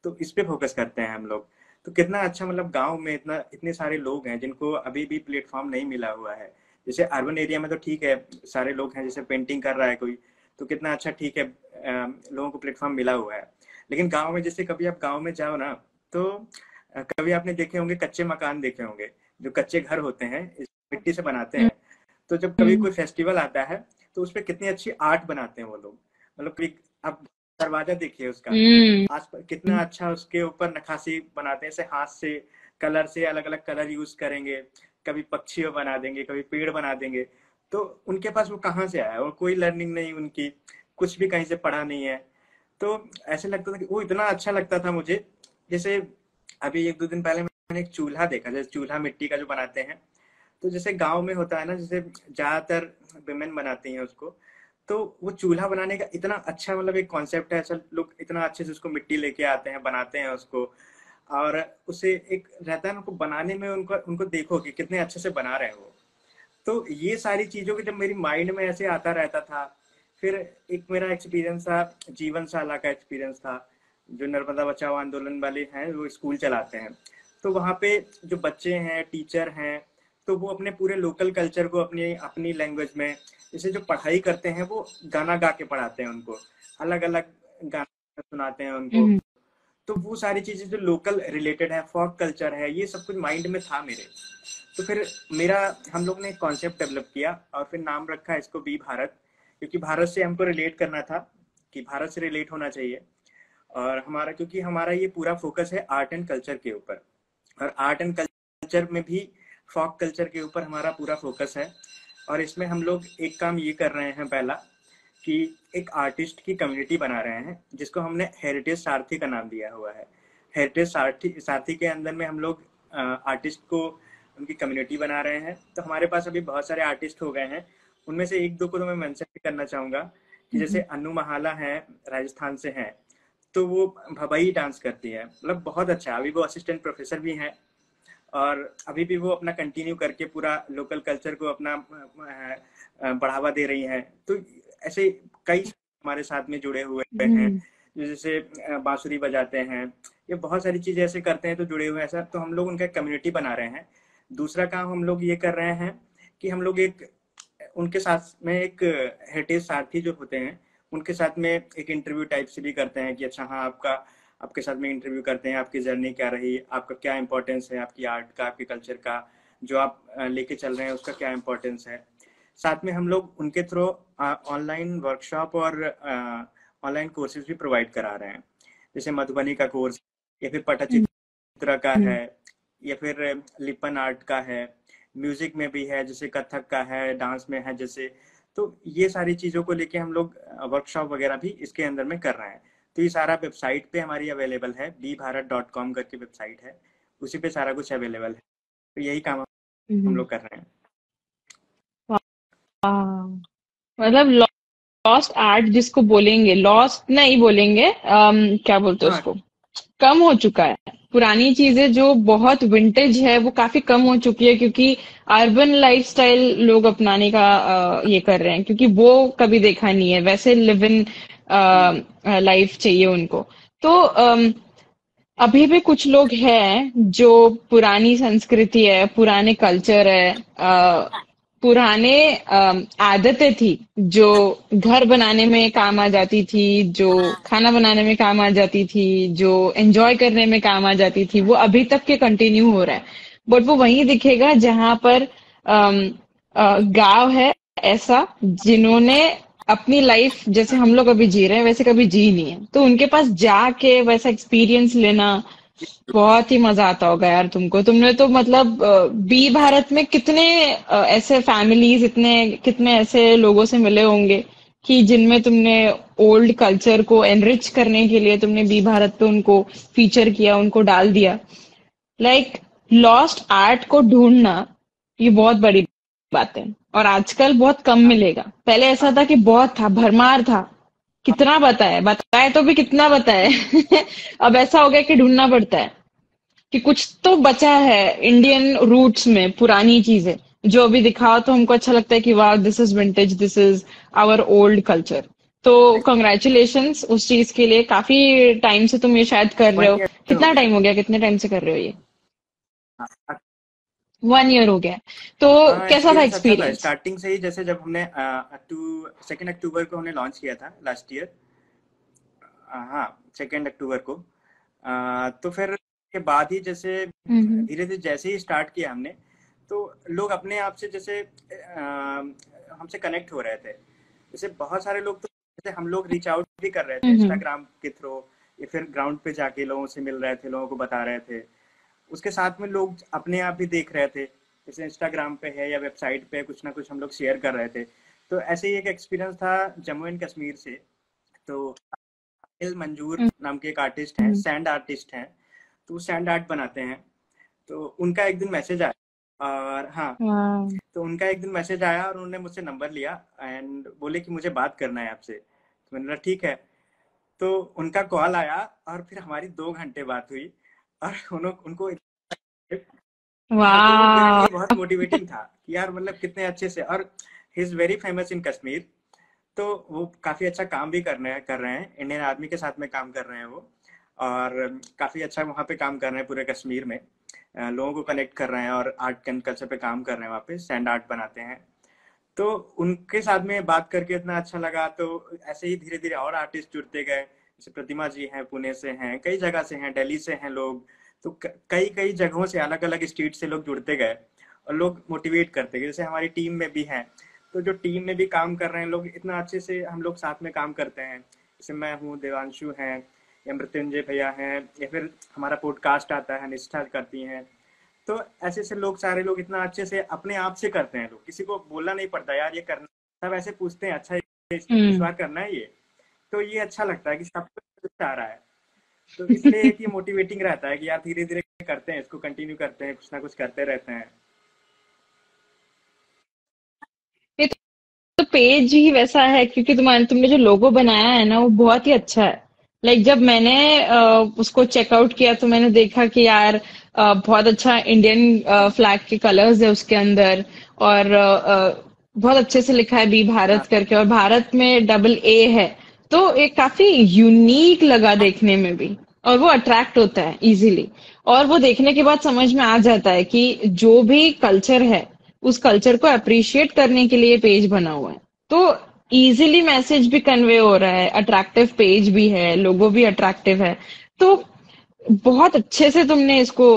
तो इस पे फोकस करते हैं हम लोग। तो कितना अच्छा, मतलब गांव में इतने सारे लोग हैं जिनको अभी भी प्लेटफॉर्म नहीं मिला हुआ है। जैसे अर्बन एरिया में तो ठीक है, सारे लोग हैं, जैसे पेंटिंग कर रहा है कोई, तो कितना अच्छा, ठीक है, लोगों को प्लेटफॉर्म मिला हुआ है। लेकिन गाँव में, जैसे कभी आप गाँव में जाओ ना, तो कभी आपने देखे होंगे कच्चे मकान, देखे होंगे जो कच्चे घर होते हैं, इस मिट्टी से बनाते हैं। तो जब कभी हम्म। कोई फेस्टिवल आता है, तो उसपे कितनी अच्छी आर्ट बनाते हैं वो लोग। मतलब कभी आप दरवाजा देखिए उसका, हम्म। आस कितना अच्छा उसके ऊपर नक्काशी बनाते हैं, ऐसे हाथ से कलर से अलग अलग कलर यूज करेंगे, कभी पक्षी बना देंगे, कभी पेड़ बना देंगे। तो उनके पास वो कहाँ से आया, और कोई लर्निंग नहीं उनकी, कुछ भी कहीं से पढ़ा नहीं है। तो ऐसे लगता था कि वो इतना अच्छा लगता था मुझे। जैसे अभी एक दो दिन पहले मैंने एक चूल्हा देखा, जैसे चूल्हा मिट्टी का जो बनाते हैं, तो जैसे गांव में होता है ना, जैसे ज्यादातर विमेन बनाती हैं उसको, तो वो चूल्हा बनाने का इतना अच्छा, मतलब एक कॉन्सेप्ट है, ऐसा लोग इतना अच्छे से उसको मिट्टी लेके आते हैं, बनाते हैं उसको। और उसे एक रहता है ना, उनको बनाने में उनको उनको देखो कि कितने अच्छे से बना रहे हैं वो। तो ये सारी चीजों के जब मेरी माइंड में ऐसे आता रहता था, फिर एक मेरा एक्सपीरियंस था, जीवन शाला का एक्सपीरियंस था। जो नर्मदा बचाओ आंदोलन वाले हैं, वो स्कूल चलाते हैं, तो वहाँ पे जो बच्चे हैं, टीचर हैं, तो वो अपने पूरे लोकल कल्चर को अपनी अपनी लैंग्वेज में, जैसे जो पढ़ाई करते हैं, वो गाना गा के पढ़ाते हैं उनको, अलग अलग गाना सुनाते हैं उनको। हम्म। तो वो सारी चीजें जो लोकल रिलेटेड है, फॉक कल्चर है, ये सब कुछ माइंड में था मेरे। तो फिर मेरा हम लोग ने एक कॉन्सेप्ट डेवलप किया, और फिर नाम रखा इसको बी भारत, क्योंकि भारत से हमको रिलेट करना था, कि भारत से रिलेट होना चाहिए। और हमारा, क्योंकि हमारा ये पूरा फोकस है आर्ट एंड कल्चर के ऊपर, और आर्ट एंड कल्चर में भी फॉक कल्चर के ऊपर हमारा पूरा फोकस है। और इसमें हम लोग एक काम ये कर रहे हैं, पहला कि एक आर्टिस्ट की कम्युनिटी बना रहे हैं, जिसको हमने हेरिटेज सारथी का नाम दिया हुआ है। हेरिटेज सारथी सारथी के अंदर में हम लोग आर्टिस्ट को, उनकी कम्युनिटी बना रहे हैं। तो हमारे पास अभी बहुत सारे आर्टिस्ट हो गए हैं, उनमें से एक दो को तो मैं मेंशन भी करना चाहूंगा, कि जैसे हम्म। अनु महाला है, राजस्थान से हैं, तो वो भवाई डांस करती है, मतलब बहुत अच्छा। अभी वो असिस्टेंट प्रोफेसर भी हैं, और अभी भी वो अपना कंटिन्यू करके पूरा लोकल कल्चर को अपना बढ़ावा दे रही हैं। तो ऐसे कई हमारे साथ में जुड़े हुए हैं, हम्म। जो जैसे बांसुरी बजाते हैं, ये बहुत सारी चीजें ऐसे करते हैं, तो जुड़े हुए हैं ऐसा। तो हम लोग उनका कम्युनिटी बना रहे हैं। दूसरा काम हम लोग ये कर रहे हैं कि हम लोग एक उनके साथ में एक हेरिटेज सारथी जो होते हैं, उनके साथ में एक इंटरव्यू टाइप से भी करते हैं, कि अच्छा हाँ, आपका आपके साथ में इंटरव्यू करते हैं, आपकी जर्नी क्या रही, आपका क्या इंपॉर्टेंस है, आपकी आर्ट का, आपके कल्चर का, जो आप लेके चल रहे हैं उसका क्या इंपॉर्टेंस है। साथ में हम लोग उनके थ्रू ऑनलाइन वर्कशॉप और ऑनलाइन कोर्सेज भी प्रोवाइड करा रहे हैं, जैसे मधुबनी का कोर्स, या फिर पटचित्र का हम्म। है, या फिर लिपन आर्ट का है, म्यूजिक में भी है, जैसे कथक का है, डांस में है जैसे। तो ये सारी चीजों को लेके हम लोग वर्कशॉप वगैरह भी इसके अंदर में कर रहे हैं। तो ये सारा वेबसाइट पे हमारी अवेलेबल है, bbharat.com करके वेबसाइट है, उसी पे सारा कुछ अवेलेबल है। तो यही काम हम हम्म। लोग कर रहे हैं। वाह। मतलब लॉस्ट आर्ट जिसको बोलेंगे, लॉस्ट नहीं बोलेंगे, क्या बोलते हैं हाँ उसको, कम हो चुका है। पुरानी चीजें जो बहुत विंटेज है वो काफी कम हो चुकी है, क्योंकि अर्बन लाइफस्टाइल लोग अपनाने का ये कर रहे हैं, क्योंकि वो कभी देखा नहीं है, वैसे लिव इन हम्म। लाइफ चाहिए उनको। तो अभी भी कुछ लोग हैं जो पुरानी संस्कृति है, पुराने कल्चर है, पुराने आदतें थी जो घर बनाने में काम आ जाती थी, जो खाना बनाने में काम आ जाती थी, जो एंजॉय करने में काम आ जाती थी, वो अभी तक के कंटिन्यू हो रहा है। बट वो वहीं दिखेगा जहां पर गांव है ऐसा जिन्होंने अपनी लाइफ जैसे हम लोग अभी जी रहे हैं वैसे कभी जी नहीं है, तो उनके पास जाके वैसा एक्सपीरियंस लेना बहुत ही मजा आता होगा यार तुमको। तुमने तो मतलब बी भारत में कितने ऐसे फैमिलीज, इतने कितने ऐसे लोगों से मिले होंगे कि जिनमें तुमने ओल्ड कल्चर को एनरिच करने के लिए तुमने बी भारत पे उनको फीचर किया, उनको डाल दिया। लाइक लॉस्ट आर्ट को ढूंढना ये बहुत बड़ी बात है, और आजकल बहुत कम मिलेगा। पहले ऐसा था कि बहुत था, भरमार था, कितना बताए बताए तो भी कितना बताए। अब ऐसा हो गया कि ढूंढना पड़ता है कि कुछ तो बचा है इंडियन रूट्स में, पुरानी चीजें जो अभी दिखाओ तो हमको अच्छा लगता है कि वाह this is vintage, this is our old culture. तो कॉन्ग्रेचुलेशंस उस चीज के लिए। काफी टाइम से तुम ये शायद कर रहे वन हो। ईयर हो कितना गया। टाइम हो गया, कितने टाइम से कर रहे हो ये? हाँ 1 ईयर हो गया। तो हाँ, कैसा था एक्सपीरियंस अच्छा था एक्सपीरियंस? स्टार्टिंग से ही। जैसे जब हमने 2 अक्टूबर को हमने लॉन्च किया था लास्ट ईयर। हाँ 2 अक्टूबर को। तो फिर के बाद ही जैसे हम्म धीरे धीरे जैसे ही स्टार्ट किया हमने, तो लोग अपने आप से जैसे हमसे कनेक्ट हो रहे थे। जैसे बहुत सारे लोग तो जैसे हम लोग रीच आउट भी कर रहे थे हम्म इंस्टाग्राम के थ्रू, या फिर ग्राउंड पे जाके लोगों से मिल रहे थे, लोगों को बता रहे थे। उसके साथ में लोग अपने आप भी देख रहे थे, जैसे इंस्टाग्राम पे है या वेबसाइट पे कुछ ना कुछ हम लोग शेयर कर रहे थे। तो ऐसे ही एक एक्सपीरियंस था जम्मू एंड कश्मीर से। तो अनिल मंजूर नाम के एक आर्टिस्ट हैं, हम्म। सैंड आर्टिस्ट हैं। तो वो सैंड आर्ट बनाते हैं। तो उनका एक दिन मैसेज आया, और हाँ, वाह। तो उनका एक दिन मैसेज आया और उन्होंने मुझसे नंबर लिया एंड बोले कि मुझे बात करना है आपसे। तो मैंने बोला ठीक है। तो उनका कॉल आया और फिर हमारी 2 घंटे बात हुई। और उनको हाँ, तो वो मेरे वाह। लिए बहुत मोटिवेटिंग था कि यार मतलब कितने अच्छे से। और he is very famous in Kashmir. तो वो काफी अच्छा काम भी कर रहे हैं इंडियन आर्मी के साथ में काम कर रहे हैं वो। और काफी अच्छा वहाँ पे काम कर रहे हैं पूरे कश्मीर में। लोगों को कनेक्ट कर रहे हैं और आर्ट एंड कल्चर पे काम कर रहे हैं, वहाँ पे सैंड आर्ट बनाते हैं। तो उनके साथ में बात करके इतना अच्छा लगा। तो ऐसे ही धीरे धीरे और आर्टिस्ट जुड़ते गए, जैसे प्रतिमा जी हैं, पुणे से हैं, कई जगह से हैं, दिल्ली से हैं लोग। तो कई कई जगहों से, अलग अलग स्टेट से लोग जुड़ते गए और लोग मोटिवेट करते गए। जैसे हमारी टीम में भी हैं, तो जो टीम में भी काम कर रहे हैं लोग, इतना अच्छे से हम लोग साथ में काम करते हैं। जैसे मैं हूँ, देवांशु हैं, या मृत्युंजय भैया हैं, या फिर हमारा पॉडकास्ट आता है, निष्ठा करती हैं। तो ऐसे ऐसे लोग, सारे लोग इतना अच्छे से अपने आप से करते हैं। लोग किसी को बोलना नहीं पड़ता यार ये करना, सब ऐसे पूछते हैं अच्छा इस हम्म। बार करना है ये। तो ये अच्छा लगता है कि सब कुछ आ रहा है। तो इसलिए एक ये मोटिवेटिंग रहता है कि यार धीरे धीरे करते हैं, इसको कंटिन्यू करते हैं, कुछ ना कुछ करते रहते हैं। ये तो पेज ही वैसा है, क्योंकि तुमने जो लोगो बनाया है ना वो बहुत ही अच्छा है। लाइक जब मैंने उसको चेकआउट किया तो मैंने देखा कि यार बहुत अच्छा इंडियन फ्लैग के कलर्स है उसके अंदर, और बहुत अच्छे से लिखा है बी हाँ भारत करके, और भारत में डबल ए है। तो ये काफी यूनिक लगा देखने में भी, और वो अट्रैक्ट होता है इजीली। और वो देखने के बाद समझ में आ जाता है कि जो भी कल्चर है उस कल्चर को अप्रिशिएट करने के लिए पेज बना हुआ है। तो इजीली मैसेज भी कन्वे हो रहा है, अट्रैक्टिव पेज भी है, लोगो भी अट्रैक्टिव है। तो बहुत अच्छे से तुमने इसको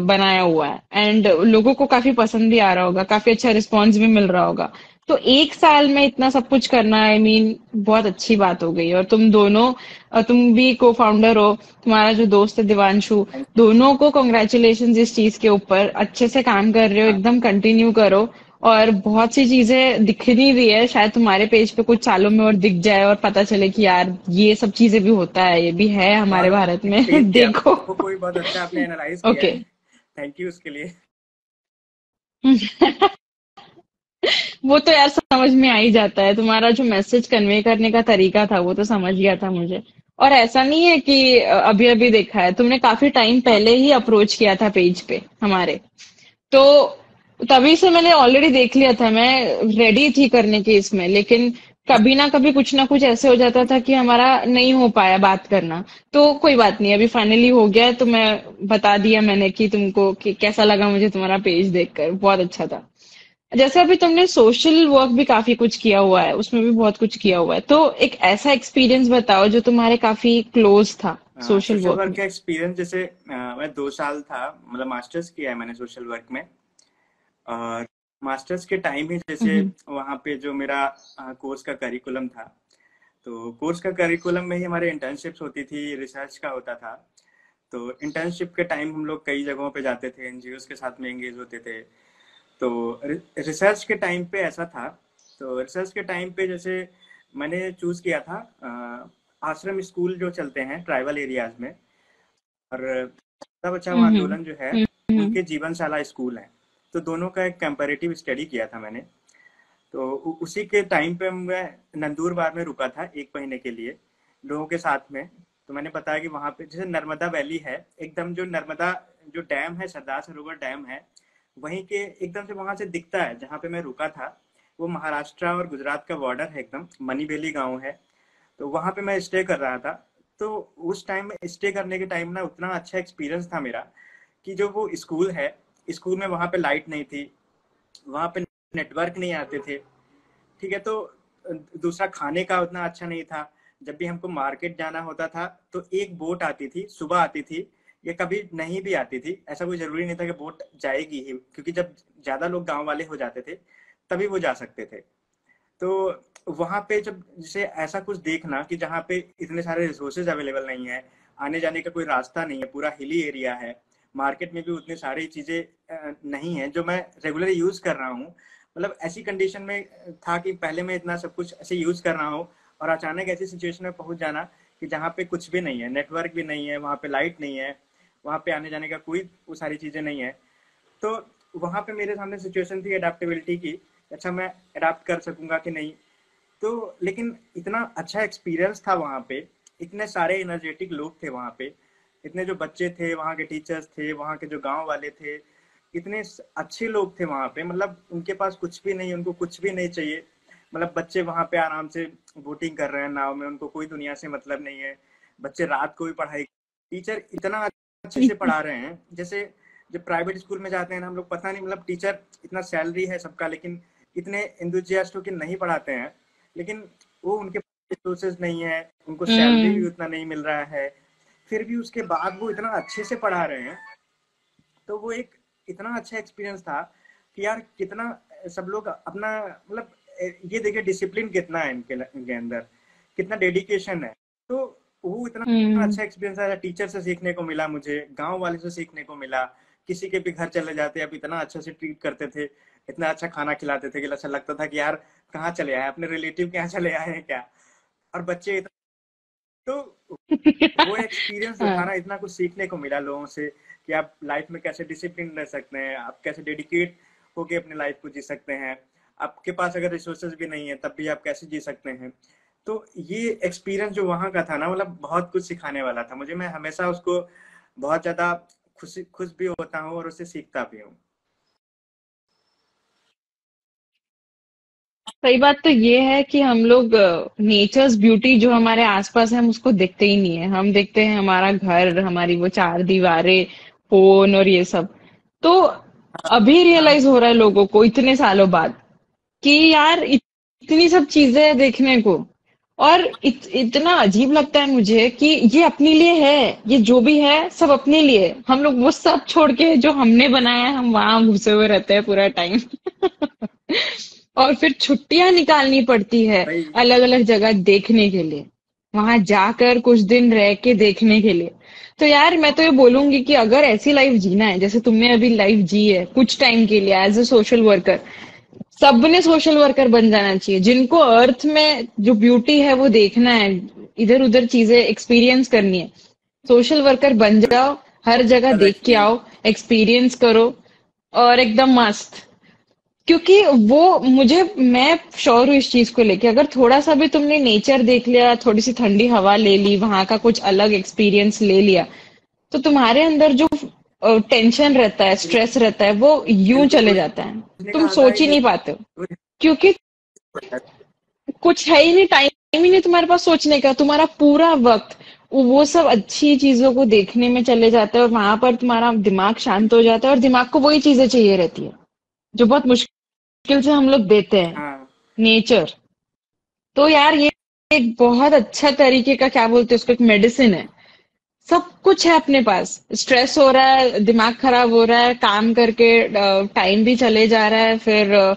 बनाया हुआ है, एंड लोगों को काफी पसंद भी आ रहा होगा, काफी अच्छा रिस्पॉन्स भी मिल रहा होगा। तो 1 साल में इतना सब कुछ करना, आई मीन बहुत अच्छी बात हो गई। और तुम दोनों, तुम भी को फाउंडर हो, तुम्हारा जो दोस्त है दिवांशु, थैंक दोनों को कॉन्ग्रेचुलेशन इस चीज के ऊपर। अच्छे से काम कर रहे हो, हाँ एकदम कंटिन्यू करो। और बहुत सी चीजें दिखनी भी है, शायद तुम्हारे पेज पे कुछ सालों में और दिख जाए और पता चले कि यार ये सब चीजें भी होता है, ये भी है हमारे बहुत भारत तेज में। किया देखो। वो कोई, बहुत अच्छा आपने एनालाइज किया ओके। है। थैंक यू उसके लिए। वो तो यार समझ में आ ही जाता है, तुम्हारा जो मैसेज कन्वे करने का तरीका था वो तो समझ गया था मुझे। और ऐसा नहीं है कि अभी अभी देखा है, तुमने काफी टाइम पहले ही अप्रोच किया था पेज पे हमारे। तो तभी से मैंने ऑलरेडी देख लिया था, मैं रेडी थी करने के इसमें, लेकिन कभी ना कभी कुछ ना कुछ ऐसे हो जाता था कि हमारा नहीं हो पाया बात करना। तो कोई बात नहीं, अभी फाइनली हो गया है, तो मैं बता दिया मैंने कि तुमको कि कैसा लगा मुझे तुम्हारा पेज देखकर, बहुत अच्छा था। जैसे अभी तुमने सोशल वर्क भी काफी कुछ किया हुआ है, उसमें भी बहुत कुछ किया हुआ है, तो एक ऐसा एक्सपीरियंस बताओ जो तुम्हारे काफी क्लोज था सोशल सोशल वर्क वर्क में। का एक्सपीरियंस जैसे मैं 2 साल था, मतलब मास्टर्स किया है मैंने सोशल वर्क में। और मास्टर्स के टाइम ही जैसे हम्म। वहाँ पे जो मेरा कोर्स का करिकुलम था, तो कोर्स का करिकुलम में ही हमारे इंटर्नशिप्स होती थी, रिसर्च का होता था। तो इंटर्नशिप के टाइम हम लोग कई जगहों पे जाते थे, एनजीओ के साथ में एंगेज होते थे। तो रिसर्च के टाइम पे ऐसा था। तो रिसर्च के टाइम पे जैसे मैंने चूज किया था आश्रम स्कूल जो चलते हैं ट्राइबल एरियाज में, और तब बचाओ हम्म। आंदोलन जो है हम्म। उनके जीवनशाला स्कूल है। तो दोनों का एक कंपैरेटिव स्टडी किया था मैंने। तो उसी के टाइम पे मैं नंदूरबार में रुका था 1 महीने के लिए लोगों के साथ में। तो मैंने बताया कि वहां पे जैसे नर्मदा वैली है, एकदम जो नर्मदा जो डैम है, सरदार सरोवर डैम है, वहीं के एकदम से वहां से दिखता है जहाँ पे मैं रुका था। वो महाराष्ट्र और गुजरात का बॉर्डर है, एकदम मनी वैली गाँव है। तो वहां पे मैं स्टे कर रहा था। तो उस टाइम में स्टे करने के टाइम ना उतना अच्छा एक्सपीरियंस था मेरा कि जो वो स्कूल है, स्कूल में वहां पे लाइट नहीं थी, वहां पे नेटवर्क नहीं आते थे। ठीक है, तो दूसरा खाने का उतना अच्छा नहीं था। जब भी हमको मार्केट जाना होता था तो एक बोट आती थी, सुबह आती थी, या कभी नहीं भी आती थी। ऐसा कोई जरूरी नहीं था कि बोट जाएगी ही, क्योंकि जब ज्यादा लोग गांव वाले हो जाते थे तभी वो जा सकते थे। तो वहां पे जब जैसे ऐसा कुछ देखना कि जहाँ पे इतने सारे रिसोर्सेज अवेलेबल नहीं है, आने जाने का कोई रास्ता नहीं है, पूरा हिली एरिया है, मार्केट में भी उतनी सारी चीजें नहीं है जो मैं रेगुलर यूज कर रहा हूँ। मतलब ऐसी कंडीशन में था कि पहले मैं इतना सब कुछ ऐसे यूज कर रहा हूँ, और अचानक ऐसी सिचुएशन में पहुंच जाना कि जहाँ पे कुछ भी नहीं है, नेटवर्क भी नहीं है, वहाँ पे लाइट नहीं है, वहाँ पे आने जाने का कोई वो सारी चीजें नहीं है। तो वहां पे मेरे सामने सिचुएशन थी अडेप्टेबिलिटी की। अच्छा, मैं अडेप्ट कर सकूंगा कि नहीं। तो लेकिन इतना अच्छा एक्सपीरियंस था वहां पे, इतने सारे एनर्जेटिक लोग थे वहां पे, इतने जो बच्चे थे, वहां के टीचर्स थे, वहां के जो गांव वाले थे, इतने अच्छे लोग थे वहां पे। मतलब उनके पास कुछ भी नहीं, उनको कुछ भी नहीं चाहिए। मतलब बच्चे वहां पे आराम से बोटिंग कर रहे हैं नाव में, उनको कोई दुनिया से मतलब नहीं है। बच्चे रात को भी पढ़ाई, टीचर इतना अच्छे से पढ़ा रहे हैं। जैसे जब प्राइवेट स्कूल में जाते हैं हम लोग, पता नहीं, मतलब टीचर इतना सैलरी है सबका, लेकिन इतने इंथुजियास्ट होकर नहीं पढ़ाते हैं। लेकिन वो उनके रिसोर्सेज नहीं है, उनको सैलरी भी हम्म। उतना नहीं मिल रहा है, फिर भी उसके बाद वो इतना अच्छे से पढ़ा रहे हैं। तो वो एक इतना अच्छा एक्सपीरियंस था कि यार कितना सब लोग अपना, मतलब ये देखिए डिसिप्लिन कितना है इनके अंदर, कितना डेडिकेशन है। तो वो इतना हम्म। अच्छा एक्सपीरियंस आया, टीचर से सीखने को मिला, मुझे गांव वाले से सीखने को मिला। किसी के भी घर चले जाते, अब इतना अच्छे से ट्रीट करते थे, इतना अच्छा खाना खिलाते थे कि अच्छा लगता था कि यार कहाँ चले आए, अपने रिलेटिव के यहाँ चले आए हैं क्या। और बच्चे तो वो एक्सपीरियंस जो था हाँ। ना, इतना कुछ सीखने को मिला लोगों से कि आप लाइफ में कैसे डिसिप्लिन रह सकते हैं, आप कैसे डेडिकेट होके अपने लाइफ को जी सकते हैं। आपके पास अगर रिसोर्सेज भी नहीं है तब भी आप कैसे जी सकते हैं। तो ये एक्सपीरियंस जो वहां का था ना, मतलब बहुत कुछ सिखाने वाला था मुझे। मैं हमेशा उसको बहुत ज्यादा खुश भी होता हूँ और उससे सीखता भी हूँ। सही बात तो ये है कि हम लोग नेचर्स ब्यूटी जो हमारे आसपास है हम उसको देखते ही नहीं है, हम देखते हैं हमारा घर, हमारी वो चार दीवारें, फोन और ये सब। तो अभी हाँ, रियलाइज हो रहा है लोगों को इतने सालों बाद कि यार इतनी सब चीजें हैं देखने को। और इतना अजीब लगता है मुझे कि ये अपने लिए है, ये जो भी है सब अपने लिए, हम लोग वो सब छोड़ के जो हमने बनाया है हम वहां घुसे हुए रहते हैं पूरा टाइम। और फिर छुट्टियां निकालनी पड़ती है भाई। अलग अलग जगह देखने के लिए, वहां जाकर कुछ दिन रह के देखने के लिए। तो यार मैं तो ये बोलूंगी कि अगर ऐसी लाइफ जीना है जैसे तुमने अभी लाइफ जी है कुछ टाइम के लिए एज ए सोशल वर्कर, सबने सोशल वर्कर बन जाना चाहिए। जिनको अर्थ में जो ब्यूटी है वो देखना है, इधर उधर चीजें एक्सपीरियंस करनी है, सोशल वर्कर बन जाओ, हर जगह देख के एग्जैक्टली। आओ, एक्सपीरियंस करो, और एकदम मस्त। क्योंकि वो मुझे मैं श्योर हूँ इस चीज को लेके, अगर थोड़ा सा भी तुमने नेचर देख लिया, थोड़ी सी ठंडी हवा ले ली, वहां का कुछ अलग एक्सपीरियंस ले लिया, तो तुम्हारे अंदर जो टेंशन रहता है, स्ट्रेस रहता है, वो यूं बिल्कुल चले जाता है। सोचने का तुम आता सोच ही ही नहीं। नहीं पाते हो, क्योंकि कुछ है ही नहीं, टाइम ही नहीं तुम्हारे पास सोचने का। तुम्हारा पूरा वक्त वो सब अच्छी चीजों को देखने में चले जाता है, और वहां पर तुम्हारा दिमाग शांत हो जाता है, और दिमाग को वही चीजें चाहिए रहती है जो बहुत मुश्किल से हम लोग देते हैं, हाँ नेचर। तो यार ये एक बहुत अच्छा तरीके का, क्या बोलते हैं उसको, एक मेडिसिन है। सब कुछ है अपने पास, स्ट्रेस हो रहा है, दिमाग खराब हो रहा है, काम करके टाइम भी चले जा रहा है, फिर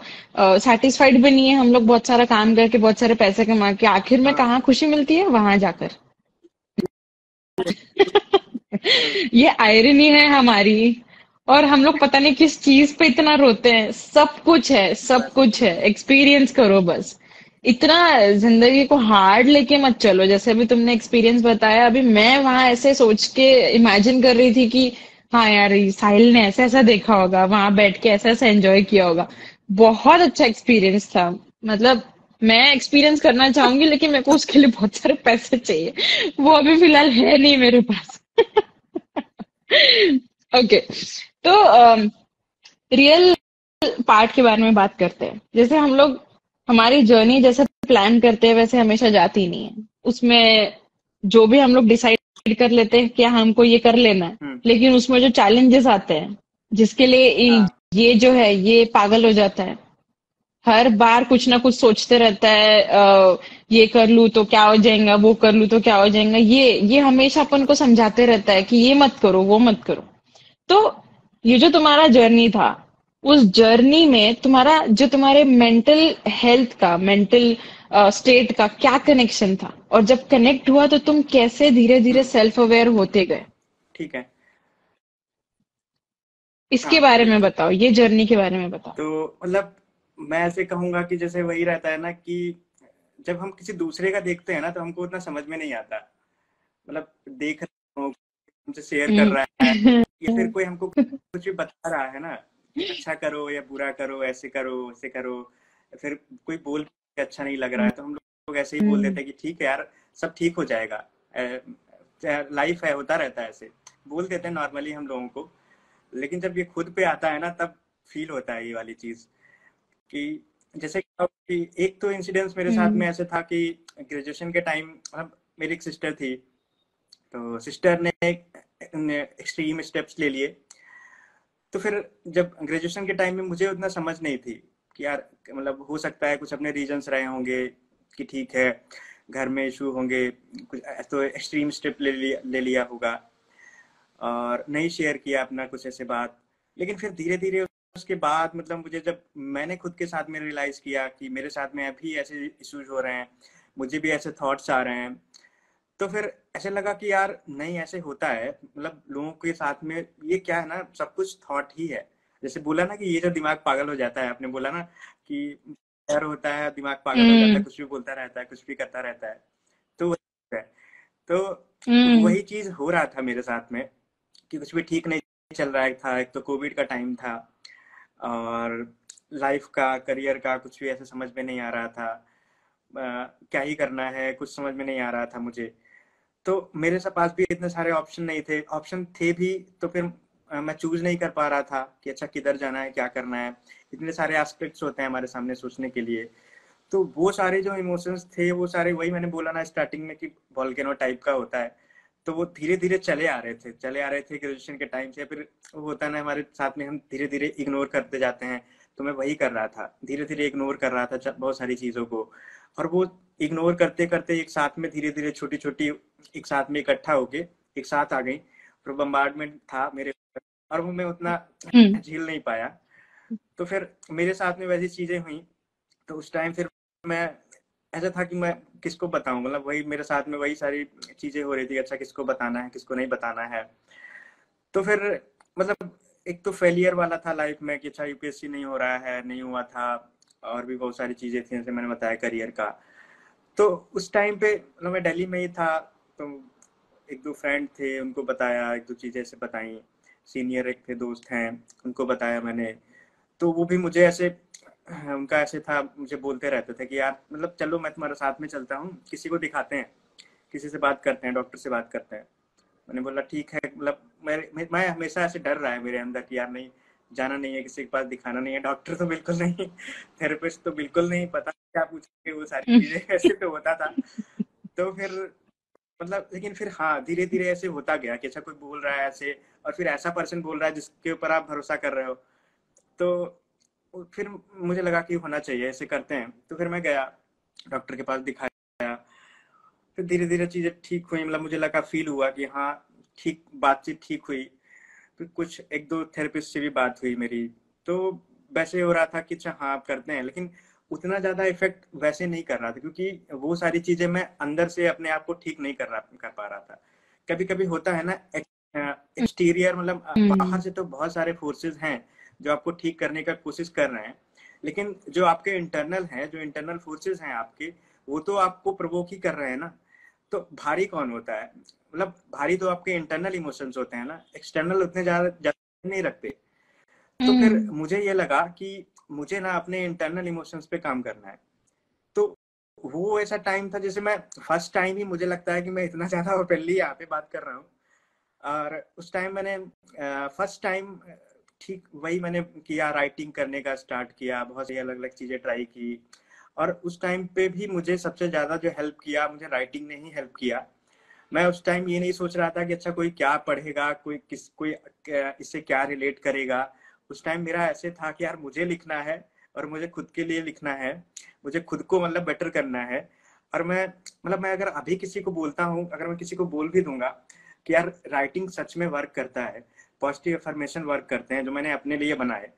सेटिस्फाइड भी नहीं है हम लोग, बहुत सारा काम करके, बहुत सारे पैसे कमा के, आखिर में हाँ। कहाँ खुशी मिलती है? वहां जाकर। ये आयरनी है हमारी। और हम लोग पता नहीं किस चीज पे इतना रोते हैं। सब कुछ है, सब बस कुछ है, एक्सपीरियंस करो बस। इतना जिंदगी को हार्ड लेके मत चलो। जैसे अभी तुमने एक्सपीरियंस बताया, अभी मैं वहां ऐसे सोच के इमेजिन कर रही थी कि हाँ यार, ये साहिल ने ऐसा ऐसा देखा होगा, वहां बैठ के ऐसा ऐसा एंजॉय किया होगा। बहुत अच्छा एक्सपीरियंस था। मतलब मैं एक्सपीरियंस करना चाहूंगी, लेकिन मेरे को उसके लिए बहुत सारे पैसे चाहिए, वो अभी फिलहाल है नहीं मेरे पास। ओके, तो रियल पार्ट के बारे में बात करते हैं। जैसे हम लोग हमारी जर्नी जैसे प्लान करते हैं, वैसे हमेशा जाती नहीं है। उसमें जो भी हम लोग डिसाइड कर लेते हैं कि हमको ये कर लेना है, हम्म। लेकिन उसमें जो चैलेंजेस आते हैं, जिसके लिए हाँ ये जो है ये पागल हो जाता है। हर बार कुछ ना कुछ सोचते रहता है, ये कर लूं तो क्या हो जाएगा, वो कर लूं तो क्या हो जाएगा, ये हमेशा अपन को समझाते रहता है कि ये मत करो, वो मत करो। तो ये जो तुम्हारा जर्नी था, उस जर्नी में तुम्हारा जो तुम्हारे मेंटल हेल्थ का, मेंटल स्टेट का क्या कनेक्शन था, और जब कनेक्ट हुआ तो तुम कैसे धीरे धीरे सेल्फ अवेयर होते गए? ठीक है। इसके हाँ बारे में बिल्कुल। बताओ, ये जर्नी के बारे में बताओ। तो मतलब मैं ऐसे कहूंगा कि जैसे वही रहता है ना कि जब हम किसी दूसरे का देखते हैं ना तो हमको उतना समझ में नहीं आता। मतलब देख रहे हो, हमसे शेयर कर हम्म। रहा है, या फिर कोई हमको कुछ भी बता रहा है ना कि अच्छा करो या बुरा करो, ऐसे करो वैसे करो, फिर कोई बोल के अच्छा नहीं लग रहा है तो हम लोग ऐसे ही बोल देते हैं कि ठीक है यार, सब ठीक हो जाएगा, लाइफ है, होता रहता है, ऐसे बोल देते हैं नॉर्मली हम लोगों को। लेकिन जब ये खुद पे आता है ना तब फील होता है ये वाली चीज कि जैसे कि एक तो इंसिडेंस मेरे साथ में हम्म। ऐसे था कि ग्रेजुएशन के टाइम मेरी एक सिस्टर थी, तो सिस्टर ने एक्सट्रीम स्टेप्स ले लिए। तो फिर जब ग्रेजुएशन के टाइम में मुझे उतना समझ नहीं थी कि यार मतलब हो सकता है कुछ अपने रीजंस रहे होंगे कि ठीक है घर में इशू होंगे, कुछ तो एक्सट्रीम स्टेप ले लिया होगा, और नहीं शेयर किया अपना कुछ ऐसे बात। लेकिन फिर धीरे धीरे उसके बाद मतलब मुझे जब मैंने खुद के साथ में रियलाइज किया कि मेरे साथ में अभी ऐसे इश्यूज हो रहे हैं, मुझे भी ऐसे थॉट्स आ रहे हैं, तो फिर ऐसे लगा कि यार नहीं ऐसे होता है, मतलब लोगों के साथ में ये क्या है ना, सब कुछ थॉट ही है। जैसे बोला ना कि ये जो दिमाग पागल हो जाता है, आपने बोला ना कि डर होता है, दिमाग पागल हो जाता है, हम्म। कुछ भी बोलता रहता है, कुछ भी करता रहता है। तो वही है। तो हम्म। वही चीज हो रहा था मेरे साथ में कि कुछ भी ठीक नहीं चल रहा था। एक तो कोविड का टाइम था, और लाइफ का, करियर का कुछ भी ऐसे समझ में नहीं आ रहा था। क्या ही करना है कुछ समझ में नहीं आ रहा था मुझे। तो मेरे से पास भी इतने सारे ऑप्शन नहीं थे, ऑप्शन थे भी तो फिर मैं चूज नहीं कर पा रहा था कि अच्छा किधर जाना है, क्या करना है। इतने सारे एस्पेक्ट्स होते हैं हमारे सामने सोचने के लिए। तो वो सारे जो इमोशंस थे वो सारे, वही मैंने बोला ना स्टार्टिंग में कि वॉल्केनो टाइप का होता है, तो वो धीरे धीरे चले आ रहे थे ग्रेजुएशन के टाइम से। फिर वो होता है ना हमारे साथ में, हम धीरे धीरे इग्नोर करते जाते हैं। तो मैं वही कर रहा था, धीरे धीरे इग्नोर कर रहा था बहुत सारी चीजों को। और वो इग्नोर करते करते एक साथ में धीरे धीरे छोटी छोटी एक साथ में इकट्ठा होके एक साथ आ गई। फिर बम्बार्डमेंट था मेरे ऊपर, और वो मैं उतना हम्म। झेल नहीं पाया। तो फिर मेरे साथ में वैसी चीजें हुई। तो उस टाइम फिर मैं ऐसा था कि मैं किसको बताऊं, मतलब वही मेरे साथ में वही सारी चीजें हो रही थी, अच्छा किसको बताना है किसको नहीं बताना है। तो फिर मतलब एक तो फेलियर वाला था लाइफ में कि अच्छा यूपीएससी नहीं हो रहा है, नहीं हुआ था, और भी बहुत सारी चीजें थी जैसे मैंने बताया करियर का। तो उस टाइम पे मतलब मैं दिल्ली में ही था, तो एक दो फ्रेंड थे उनको बताया, एक दो चीजें ऐसे बताई, सीनियर एक थे दोस्त हैं उनको बताया मैंने। तो वो भी मुझे ऐसे उनका ऐसे था, मुझे बोलते रहते थे कि यार मतलब चलो मैं तुम्हारे साथ में चलता हूँ, किसी को दिखाते हैं, किसी से बात करते हैं, डॉक्टर से बात करते हैं। मैंने बोला ठीक है, मतलब मैं हमेशा ऐसे डर रहा है मेरे अंदर कि यार नहीं, जाना नहीं है, किसी के पास दिखाना नहीं है, डॉक्टर तो बिल्कुल नहीं, थेरेपिस्ट तो बिल्कुल नहीं, पता क्या पूछेंगे वो सारी चीजें, ऐसे तो होता था। तो फिर मतलब लेकिन फिर हाँ धीरे धीरे ऐसे होता गया कि अच्छा कोई बोल रहा है ऐसे, और फिर ऐसा पर्सन बोल रहा है जिसके ऊपर आप भरोसा कर रहे हो, तो फिर मुझे लगा कि होना चाहिए, ऐसे करते हैं। तो फिर मैं गया डॉक्टर के पास, दिखाया, फिर धीरे धीरे चीजें ठीक हुई, मतलब मुझे लगा, फील हुआ कि हाँ ठीक, बातचीत ठीक हुई। फिर कुछ एक दो थेरेपिस्ट से भी बात हुई मेरी, तो वैसे हो रहा था कि अच्छा हाँ आप करते हैं, लेकिन उतना ज्यादा इफेक्ट वैसे नहीं कर रहा था, क्योंकि वो सारी चीजें मैं अंदर से अपने आप को ठीक नहीं कर पा रहा था। कभी कभी होता है ना, एक्सटीरियर मतलब बाहर से तो बहुत सारे फोर्सेस हैं जो आपको ठीक करने का कोशिश कर रहे हैं, लेकिन जो आपके इंटरनल हैं, जो इंटरनल फोर्सेस हैं आपके, वो तो आपको प्रवोक ही कर रहे हैं ना। तो भारी कौन होता है, मतलब भारी तो आपके इंटरनल इमोशंस होते हैं ना, एक्सटर्नल उतने ज्यादा नहीं रखते। तो फिर मुझे ये लगा कि मुझे ना अपने इंटरनल इमोशंस पे काम करना है। तो वो ऐसा टाइम था जैसे मैं फर्स्ट टाइम ही, मुझे लगता है कि मैं इतना ज्यादा ओपनली यहाँ पे बात कर रहा हूँ। और उस टाइम मैंने फर्स्ट टाइम ठीक वही मैंने किया, राइटिंग करने का स्टार्ट किया, बहुत सी अलग अलग चीजें ट्राई की। और उस टाइम पे भी मुझे सबसे ज्यादा जो हेल्प किया, मुझे राइटिंग ने ही हेल्प किया। मैं उस टाइम ये नहीं सोच रहा था कि अच्छा कोई क्या पढ़ेगा, कोई इससे क्या रिलेट करेगा। उस टाइम मेरा ऐसे था कि यार मुझे लिखना है, और मुझे खुद के लिए लिखना है, मुझे खुद को मतलब बेटर करना है। और मैं मतलब मैं अगर अभी किसी को बोलता हूँ, अगर मैं किसी को बोल भी दूंगा कि यार राइटिंग सच में वर्क करता है, पॉजिटिव अफर्मेशन वर्क करते हैं जो मैंने अपने लिए बनाए।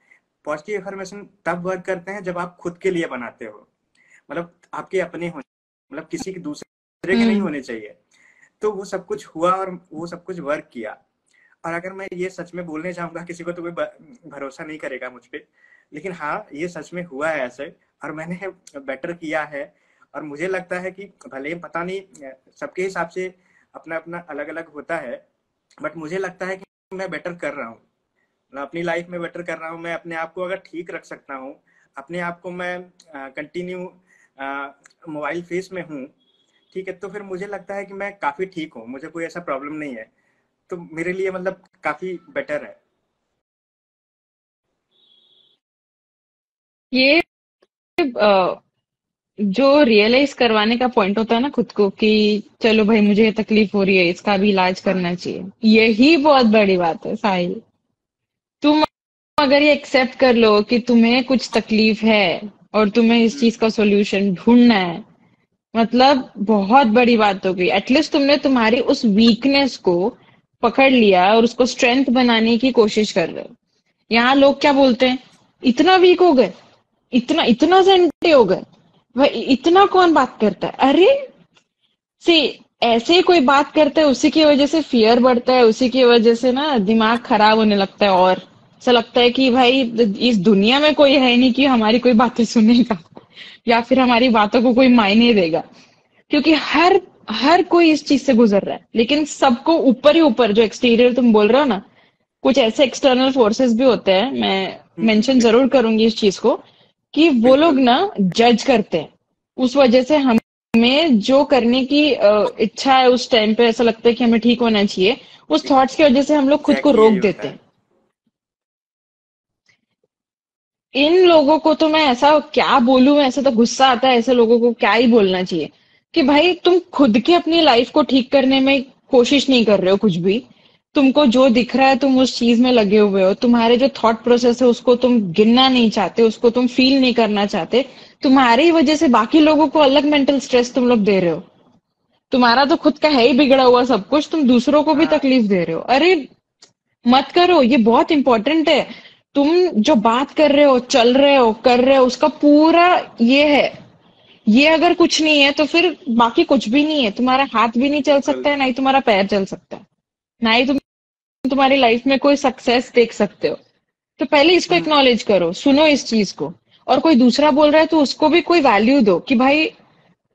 पॉजिटिव अफर्मेशन तब वर्क करते हैं जब आप खुद के लिए बनाते हो, मतलब आपके अपने होने, मतलब किसी के दूसरे के नहीं होने चाहिए। तो वो सब कुछ हुआ और वो सब कुछ वर्क किया। और अगर मैं ये सच में बोलने जाऊंगा किसी को तो कोई भरोसा नहीं करेगा मुझ पे, लेकिन हाँ ये सच में हुआ है ऐसे, और मैंने बेटर किया है। और मुझे लगता है कि भले ही पता नहीं सबके हिसाब से अपना अपना अलग अलग होता है, बट मुझे लगता है कि मैं बेटर कर रहा हूँ, मैं अपनी लाइफ में बेटर कर रहा हूँ। मैं अपने आप को अगर ठीक रख सकता हूँ, अपने आप को मैं कंटिन्यू मोबाइल फेस में हूँ, ठीक है, तो फिर मुझे लगता है कि मैं काफी ठीक हूँ, मुझे कोई ऐसा प्रॉब्लम नहीं है। तो मेरे लिए मतलब काफी बेटर है। ये जो रियलाइज करवाने का पॉइंट होता है ना खुद को कि चलो भाई मुझे ये तकलीफ हो रही है, इसका भी इलाज करना चाहिए, यही बहुत बड़ी बात है साहिल। तुम अगर ये एक्सेप्ट कर लो कि तुम्हें कुछ तकलीफ है और तुम्हें इस चीज का सॉल्यूशन ढूंढना है, मतलब बहुत बड़ी बात हो गई। एटलीस्ट तुमने तुम्हारी उस वीकनेस को पकड़ लिया और उसको स्ट्रेंथ बनाने की कोशिश कर रहे हो। यहाँ लोग क्या बोलते हैं, इतना वीक हो गए, इतना इतना सेंटे हो गए, भाई इतना कौन बात करता है, अरे सी ऐसे ही कोई बात करता है उसी की वजह से फियर बढ़ता है, उसी की वजह से ना दिमाग खराब होने लगता है, और ऐसा लगता है कि भाई इस दुनिया में कोई है नहीं कि हमारी कोई बातें सुनेगा या फिर हमारी बातों को कोई मायने देगा। क्योंकि हर हर कोई इस चीज से गुजर रहा है, लेकिन सबको ऊपर ही ऊपर जो एक्सटीरियर तुम बोल रहे हो ना, कुछ ऐसे एक्सटर्नल फोर्सेस भी होते हैं, मैं मेंशन जरूर करूंगी इस चीज को, कि वो लोग बिल्कुल। ना जज करते हैं। उस वजह से हमें जो करने की इच्छा है उस टाइम पे ऐसा लगता है कि हमें ठीक होना चाहिए, उस थॉट्स की वजह से हम लोग खुद को एग्जैक्टली रोक यही होता देते है। हैं। इन लोगों को तो मैं ऐसा क्या बोलूं, ऐसा तो गुस्सा आता है, ऐसे लोगों को क्या ही बोलना चाहिए कि भाई तुम खुद की अपनी लाइफ को ठीक करने में कोशिश नहीं कर रहे हो कुछ भी। तुमको जो दिख रहा है तुम उस चीज में लगे हुए हो, तुम्हारे जो थॉट प्रोसेस है उसको तुम गिनना नहीं चाहते, उसको तुम फील नहीं करना चाहते। तुम्हारी वजह से बाकी लोगों को अलग मेंटल स्ट्रेस तुम लोग दे रहे हो। तुम्हारा तो खुद का है ही बिगड़ा हुआ सब कुछ, तुम दूसरों को भी हाँ तकलीफ दे रहे हो। अरे मत करो, ये बहुत इंपॉर्टेंट है। तुम जो बात कर रहे हो, चल रहे हो, कर रहे हो, उसका पूरा ये है। ये अगर कुछ नहीं है तो फिर बाकी कुछ भी नहीं है। तुम्हारा हाथ भी नहीं चल बिल्कुल। सकता है, ना ही तुम्हारा पैर चल सकता है, ना ही तुम तुम्हारी लाइफ में कोई सक्सेस देख सकते हो। तो पहले इसको हम्म। एक्नॉलेज करो, सुनो इस चीज को। और कोई दूसरा बोल रहा है तो उसको भी कोई वैल्यू दो कि भाई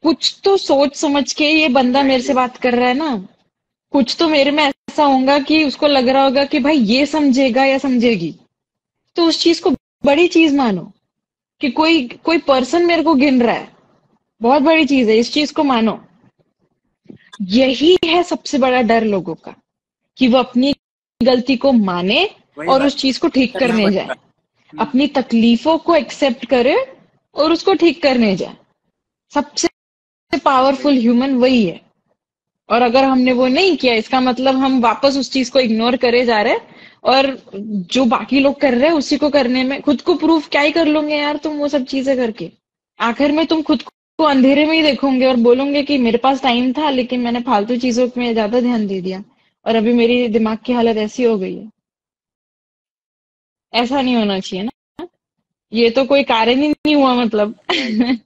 कुछ तो सोच समझ के ये बंदा मेरे से एग्जैक्टली। बात कर रहा है ना। कुछ तो मेरे में ऐसा होगा कि उसको लग रहा होगा कि भाई ये समझेगा या समझेगी, तो उस चीज को बड़ी चीज मानो। कि कोई कोई पर्सन मेरे को गिन रहा है, बहुत बड़ी चीज है, इस चीज को मानो। यही है सबसे बड़ा डर लोगों का, कि वो अपनी गलती को माने वही और बात उस चीज को ठीक करना करने पड़ेगा। जाए, अपनी तकलीफों को एक्सेप्ट करे और उसको ठीक करने जाए। सबसे वही पावरफुल ह्यूमन वही है। और अगर हमने वो नहीं किया, इसका मतलब हम वापस उस चीज को इग्नोर करे जा रहे हैं, और जो बाकी लोग कर रहे हैं उसी को करने में खुद को प्रूफ क्या ही कर लोगे यार तुम वो सब चीजें करके। आखिर में तुम खुद को अंधेरे में ही देखोगे और बोलोगे कि मेरे पास टाइम था लेकिन मैंने फालतू चीजों में ज्यादा ध्यान दे दिया और अभी मेरी दिमाग की हालत ऐसी हो गई है। ऐसा नहीं होना चाहिए ना, ये तो कोई कारण ही नहीं हुआ मतलब। राइट।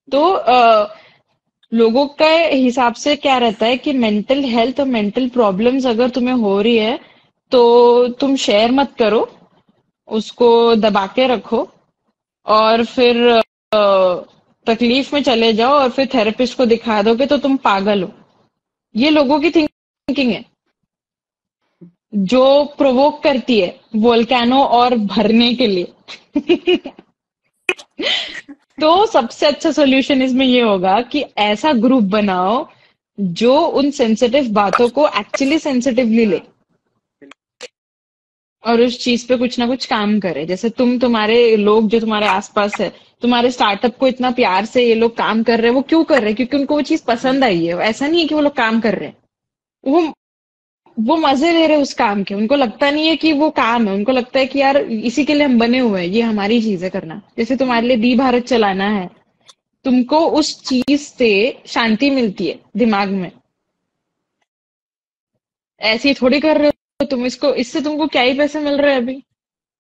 तो जी। लोगों के हिसाब से क्या रहता है कि मेंटल हेल्थ और मेंटल प्रॉब्लम्स अगर तुम्हें हो रही है तो तुम शेयर मत करो, उसको दबा के रखो और फिर तकलीफ में चले जाओ और फिर थेरेपिस्ट को दिखा दोगे तो तुम पागल हो। ये लोगों की थिंकिंग है जो प्रोवोक करती है वोल्केनो और भरने के लिए। तो सबसे अच्छा सोल्यूशन इसमें ये होगा कि ऐसा ग्रुप बनाओ जो उन सेंसिटिव बातों को एक्चुअली सेंसिटिवली ले हाँ और उस चीज पे कुछ ना कुछ काम करे। जैसे तुम्हारे लोग जो तुम्हारे आसपास है, तुम्हारे स्टार्टअप को इतना प्यार से ये लोग काम कर रहे हैं, वो क्यों कर रहे हैं? क्योंकि उनको वो चीज पसंद आई है। ऐसा नहीं है कि वो लोग काम कर रहे हैं, वो मजे ले रहे हैं उस काम के। उनको लगता नहीं है कि वो काम है, उनको लगता है कि यार इसी के लिए हम बने हुए हैं, ये हमारी चीज है करना। जैसे तुम्हारे लिए दी भारत चलाना है, तुमको उस चीज से शांति मिलती है दिमाग में, ऐसे ही थोड़ी कर रहे हो तुम इसको। इससे तुमको क्या ही पैसे मिल रहे हैं अभी?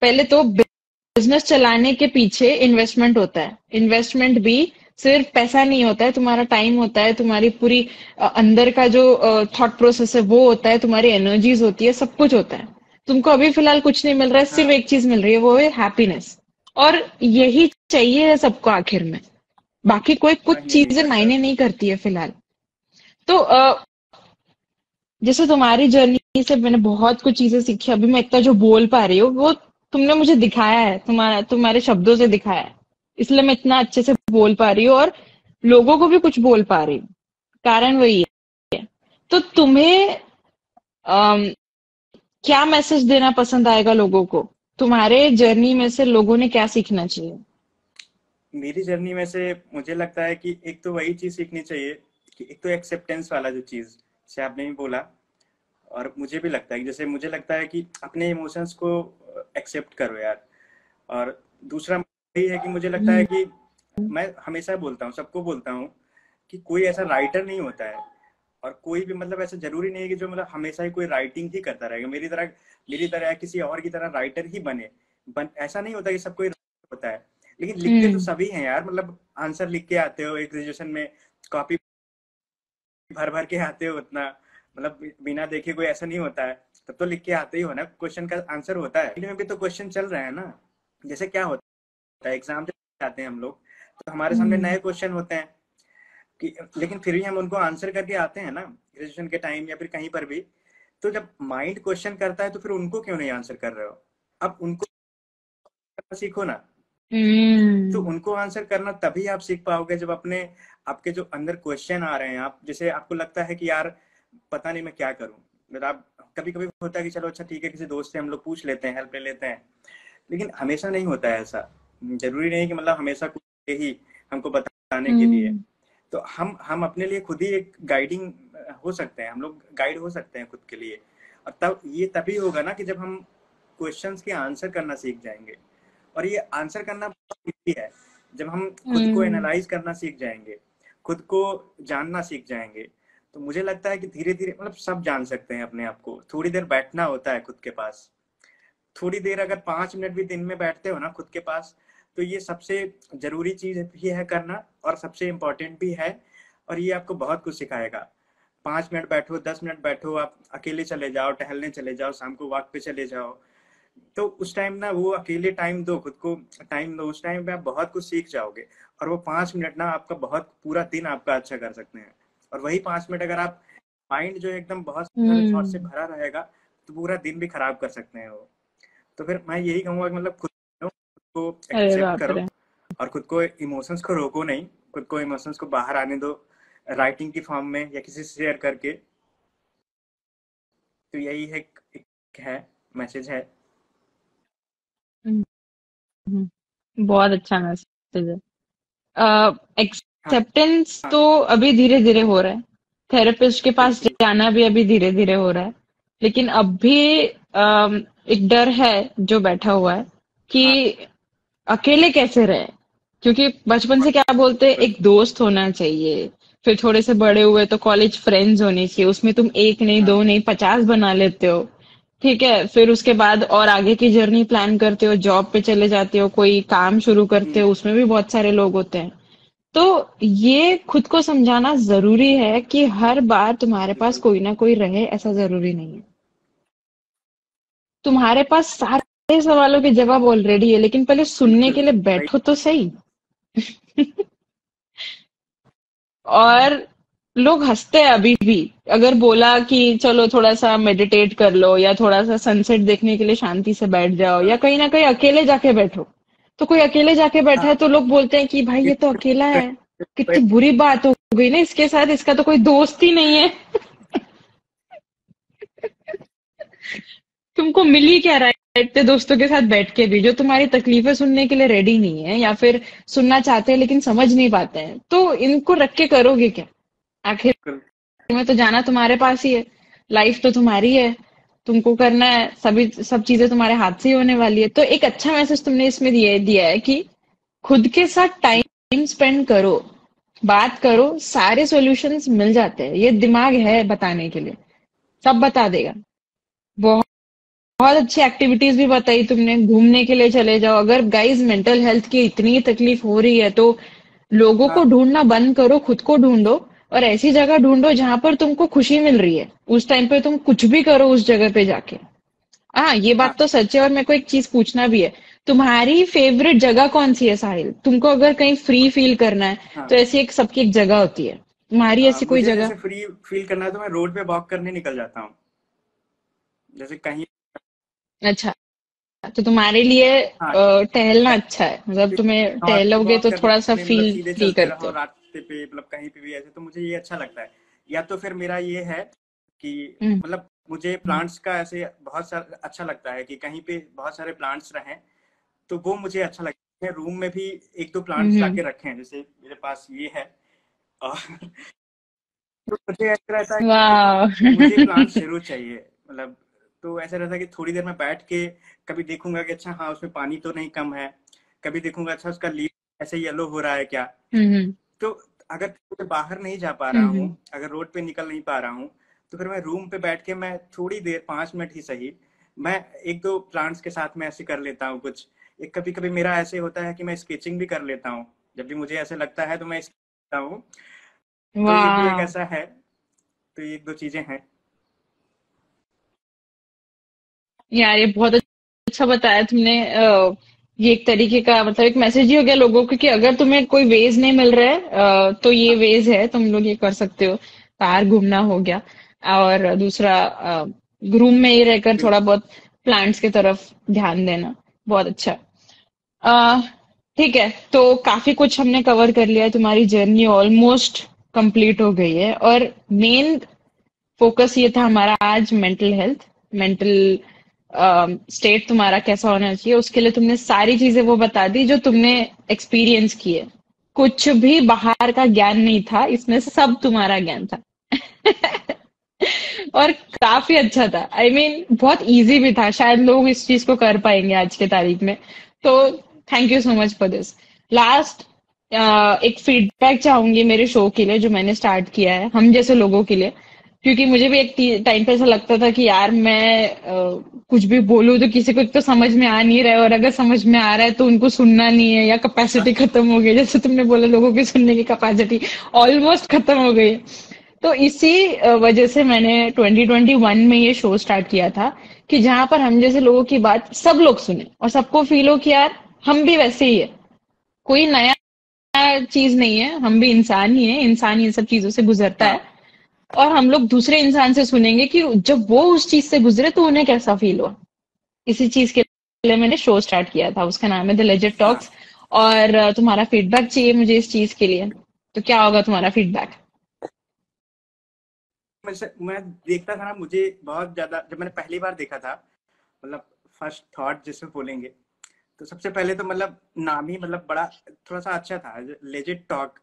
पहले तो बिजनेस चलाने के पीछे इन्वेस्टमेंट होता है। इन्वेस्टमेंट भी सिर्फ पैसा नहीं होता है, तुम्हारा टाइम होता है, तुम्हारी पूरी अंदर का जो थॉट प्रोसेस है वो होता है, तुम्हारी एनर्जीज होती है, सब कुछ होता है। तुमको अभी फिलहाल कुछ नहीं मिल रहा है, सिर्फ हाँ एक चीज मिल रही है, वो है हैप्पीनेस। और यही चाहिए है सबको आखिर में, बाकी कोई कुछ वही चीजें निकलता है। मायने नहीं करती है फिलहाल। तो जैसे तुम्हारी जर्नी से मैंने बहुत कुछ चीजें सीखी। अभी मैं इतना जो बोल पा रही हूँ वो तुमने मुझे दिखाया है, तुम्हारे शब्दों से दिखाया है, इसलिए मैं इतना अच्छे से बोल पा रही हूँ और लोगों को भी कुछ बोल पा रही हूँ। कारण वही है। तो तुम्हें अम, क्या मैसेज देना पसंद आएगा लोगों को? तुम्हारे जर्नी में से लोगों ने क्या सीखना चाहिए? मेरी जर्नी में से मुझे लगता है कि एक तो वही चीज सीखनी चाहिए कि एक तो एक्सेप्टेंस वाला जो चीज जैसे आपने भी बोला, और मुझे भी लगता है कि जैसे मुझे लगता है कि अपने इमोशंस को एक्सेप्ट करो यार। और दूसरा यही है कि मुझे लगता है हम्म। कि मैं हमेशा बोलता हूँ, सबको बोलता हूँ कि कोई ऐसा राइटर नहीं होता है, और कोई भी मतलब ऐसा जरूरी नहीं है कि जो मतलब हमेशा ही कोई राइटिंग ही करता रहेगा मेरी तरह या किसी और की तरह राइटर ही ऐसा नहीं होता कि सब कोई राइटर होता है। लेकिन लिखते तो हम्म। सभी हैं यार, मतलब आंसर लिख के आते हो एक ग्रेजुएशन में, कॉपी भर भर के आते हो उतना, मतलब बिना देखे कोई ऐसा नहीं होता है। तब तो लिख के आते ही हो ना, क्वेश्चन का आंसर होता है। में भी तो क्वेश्चन चल रहे हैं ना। जैसे क्या होता है, एग्जाम जाते हैं हम लोग तो हमारे सामने हम्म। नए क्वेश्चन होते हैं कि, लेकिन फिर भी हम उनको आंसर करके आते हैं ना ग्रेजुएशन के टाइम या फिर कहीं पर भी। तो जब माइंड क्वेश्चन करता है तो फिर उनको क्यों नहीं आंसर कर रहे हो? अब उनको करना सीखो ना। तो हम्म। उनको आंसर करना तभी आप सीख पाओगे जब अपने आपके जो अंदर क्वेश्चन आ रहे हैं, आप जैसे आपको लगता है कि यार पता नहीं मैं क्या करूं, मतलब आप कभी कभी होता है कि चलो अच्छा ठीक है किसी दोस्त से हम लोग पूछ लेते हैं, हेल्प ले लेते हैं। लेकिन हमेशा नहीं होता है ऐसा। जरूरी नहीं कि मतलब हमेशा कुछ ही हमको बताने के लिए। हम्म। तो हम अपने लिए खुद ही एक गाइडिंग हो सकते हैं, हम लोग गाइड हो सकते हैं खुद के लिए। और तब ये तभी होगा ना कि जब हम क्वेश्चंस के आंसर करना सीख जाएंगे। और ये आंसर करना बहुत ईजी है जब हम खुद को हम्म। एनालाइज करना सीख जाएंगे, खुद को जानना सीख जाएंगे। तो मुझे लगता है कि धीरे धीरे मतलब सब जान सकते हैं अपने आप को। थोड़ी देर बैठना होता है खुद के पास, थोड़ी देर अगर 5 मिनट भी दिन में बैठते हो ना खुद के पास, तो ये सबसे जरूरी चीज भी है करना, और सबसे इम्पोर्टेंट भी है। और ये आपको बहुत कुछ सिखाएगा। 5 मिनट बैठो, 10 मिनट बैठो, आप अकेले चले जाओ, टहलने चले जाओ, शाम को वॉक पे चले जाओ। तो उस टाइम ना वो अकेले टाइम दो, खुद को टाइम दो, उस टाइम पे आप बहुत कुछ सीख जाओगे। और वो 5 मिनट ना आपका बहुत पूरा दिन आपका अच्छा कर सकते हैं। और वही 5 मिनट अगर आप माइंड जो एकदम बहुत सारे थॉट से हम्म। भरा रहेगा तो पूरा दिन भी खराब कर सकते हैं वो। तो फिर मैं यही कहूंगा कि मतलब खुद को अरे एक्सेप्ट बाप करो रे। और खुद को इमोशंस को रोको नहीं, खुद को इमोशंस को बाहर आने दो राइटिंग की फॉर्म में या किसी से शेयर करके। तो यही है, एक है मैसेज है। हम्म, बहुत अच्छा मैसेज है। हाँ एक्सेप्टेंस हाँ तो अभी धीरे धीरे हो रहा है, थेरेपिस्ट के पास बिल्कुल। जाना भी अभी धीरे धीरे हो रहा है, लेकिन अब भी एक डर है जो बैठा हुआ है कि हाँ अकेले कैसे रहे। क्योंकि बचपन से क्या बोलते हैं, एक दोस्त होना चाहिए, फिर थोड़े से बड़े हुए तो कॉलेज फ्रेंड्स होने चाहिए, उसमें तुम एक नहीं हाँ दो नहीं 50 बना लेते हो। ठीक है, फिर उसके बाद और आगे की जर्नी प्लान करते हो, जॉब पे चले जाते हो, कोई काम शुरू करते हम्म, हो, उसमें भी बहुत सारे लोग होते हैं। तो ये खुद को समझाना जरूरी है कि हर बार तुम्हारे पास बिल्कुल कोई ना कोई रहे ऐसा जरूरी नहीं है। तुम्हारे पास सारे सवालों के जवाब ऑलरेडी है, लेकिन पहले सुनने के बिल्कुल लिए वही। बैठो तो सही। और लोग हंसते हैं अभी भी, अगर बोला कि चलो थोड़ा सा मेडिटेट कर लो या थोड़ा सा सनसेट देखने के लिए शांति से बैठ जाओ या हाँ कहीं ना कहीं अकेले जाके बैठो, तो कोई अकेले जाके बैठा है हाँ तो लोग बोलते हैं कि भाई ये ये तो अकेला है, कितनी बुरी बात हो गई ना इसके साथ, इसका तो कोई दोस्त ही नहीं है। तुमको मिल ही क्या रहा है इतने दोस्तों के साथ बैठ के भी जो तुम्हारी तकलीफें सुनने के लिए रेडी नहीं है, या फिर सुनना चाहते हैं लेकिन समझ नहीं पाते हैं, तो इनको रख के करोगे क्या? आखिर बिल्कुल में तो जाना तुम्हारे पास ही है, लाइफ तो तुम्हारी है, तुमको करना है, सभी सब चीजें तुम्हारे हाथ से ही होने वाली है। तो एक अच्छा मैसेज तुमने इसमें दिया है कि खुद के साथ टाइम स्पेंड करो, बात करो, सारे सॉल्यूशंस मिल जाते हैं, ये दिमाग है बताने के लिए, सब बता देगा। बहुत बहुत अच्छी एक्टिविटीज भी बताई तुमने, घूमने के लिए चले जाओ। अगर गाइस मेंटल हेल्थ की इतनी तकलीफ हो रही है तो लोगों को हाँ ढूंढना बंद करो, खुद को ढूंढो, और ऐसी जगह ढूंढो जहां पर तुमको खुशी मिल रही है, उस टाइम पे तुम कुछ भी करो उस जगह पे जाके। हाँ, ये हाँ बात तो सच है। और मेरे को एक चीज पूछना भी है, तुम्हारी फेवरेट जगह कौन सी है साहिल? तुमको अगर कहीं फ्री फील करना है हाँ तो ऐसी एक सबकी एक जगह होती है, तुम्हारी ऐसी कोई मुझे जगह? जैसे फ्री फील करना है तो मैं रोड पे वॉक करने निकल जाता हूँ, जैसे कहीं। अच्छा, तो तुम्हारे लिए हाँ टहलना अच्छा है, मतलब तुम्हें नॉर्मल टहलोगे वॉक तो थोड़ा सा करने मतलब फील सीधे फ्री चलते करते रहो हो। रास्ते पे, मतलब कहीं पे भी ऐसे, तो मुझे ये अच्छा लगता है। या तो फिर मेरा ये है कि हम्म मतलब मुझे प्लांट्स का ऐसे बहुत सारा अच्छा लगता है कि कहीं पे बहुत सारे प्लांट्स रहें, तो वो मुझे अच्छा लगता है। रूम में भी एक दो प्लांट्स हम्म। लाके रखे हैं, जैसे मेरे पास ये है। और तो मुझे ऐसा रहता है वाह। कि मुझे प्लांट्स जरूर चाहिए, मतलब तो ऐसा रहता है कि थोड़ी देर में बैठ के कभी देखूंगा कि अच्छा हाँ उसमें पानी तो नहीं कम है, कभी देखूंगा अच्छा उसका लीफ ऐसे येलो हो रहा है क्या। हम्म तो अगर मैं बाहर नहीं जा पा रहा हूँ, हम्म। अगर रोड पे निकल नहीं पा रहा हूँ, तो फिर मैं रूम पे बैठ के मैं थोड़ी देर 5 मिनट ही सही, मैं एक दो प्लांट्स के साथ में ऐसे कर लेता हूँ कुछ। एक कभी कभी मेरा ऐसे होता है कि मैं स्केचिंग भी कर लेता हूँ, जब भी मुझे ऐसे लगता है तो मैं करता हूँ। तो ये भी एक वाह ऐसा है, तो ये एक दो चीजें हैं। यार, ये बहुत अच्छा बताया तुमने। ये एक तरीके का मतलब एक मैसेज ही हो गया लोगों को कि अगर तुम्हें कोई वेज नहीं मिल रहा है तो ये हाँ वेज है, तुम लोग ये कर सकते हो। बाहर घूमना हो गया, और दूसरा रूम में ही रहकर थोड़ा बिल्कुल। बहुत प्लांट्स की तरफ ध्यान देना। बहुत अच्छा। अ, ठीक है, तो काफी कुछ हमने कवर कर लिया है, तुम्हारी जर्नी ऑलमोस्ट कंप्लीट हो गई है, और मेन फोकस ये था हमारा आज मेंटल हेल्थ, मेंटल स्टेट तुम्हारा कैसा होना चाहिए, उसके लिए तुमने सारी चीजें वो बता दी जो तुमने एक्सपीरियंस किए। कुछ भी बाहर का ज्ञान नहीं था इसमें, सब तुम्हारा ज्ञान था। और काफी अच्छा था, आई मीन बहुत इजी भी था, शायद लोग इस चीज को कर पाएंगे आज के तारीख में। तो thank you so much for this. Last एक फीडबैक चाहूंगी मेरे शो के लिए जो मैंने स्टार्ट किया है हम जैसे लोगों के लिए, क्योंकि मुझे भी एक टाइम पे ऐसा लगता था कि यार मैं कुछ भी बोलूं तो किसी को एक तो समझ में आ नहीं रहा है, और अगर समझ में आ रहा है तो उनको सुनना नहीं है, या कैपेसिटी खत्म हो गई, जैसे तुमने बोला लोगों की सुनने की कैपेसिटी ऑलमोस्ट खत्म हो गई। तो इसी वजह से मैंने 2021 में ये शो स्टार्ट किया था कि जहां पर हम जैसे लोगों की बात सब लोग सुने और सबको फील हो कि यार हम भी वैसे ही है, कोई नया चीज नहीं है, हम भी इंसान ही है, इंसान इन सब चीजों से गुजरता हाँ है। और हम लोग दूसरे इंसान से सुनेंगे कि जब वो उस चीज से गुजरे तो उन्हें कैसा फील हुआ, इसी चीज के पहले मैंने शो स्टार्ट किया था, उसका नाम है द लेजेंड हाँ, टॉक्स। और तुम्हारा फीडबैक चाहिए मुझे इस चीज के लिए, तो क्या होगा तुम्हारा फीडबैक? मैं देखता था ना, मुझे बहुत ज्यादा, जब मैंने पहली बार देखा था, मतलब फर्स्ट थॉट जिसे बोलेंगे, तो सबसे पहले तो मतलब नाम ही मतलब बड़ा थोड़ा सा अच्छा था, लेजिट टॉक,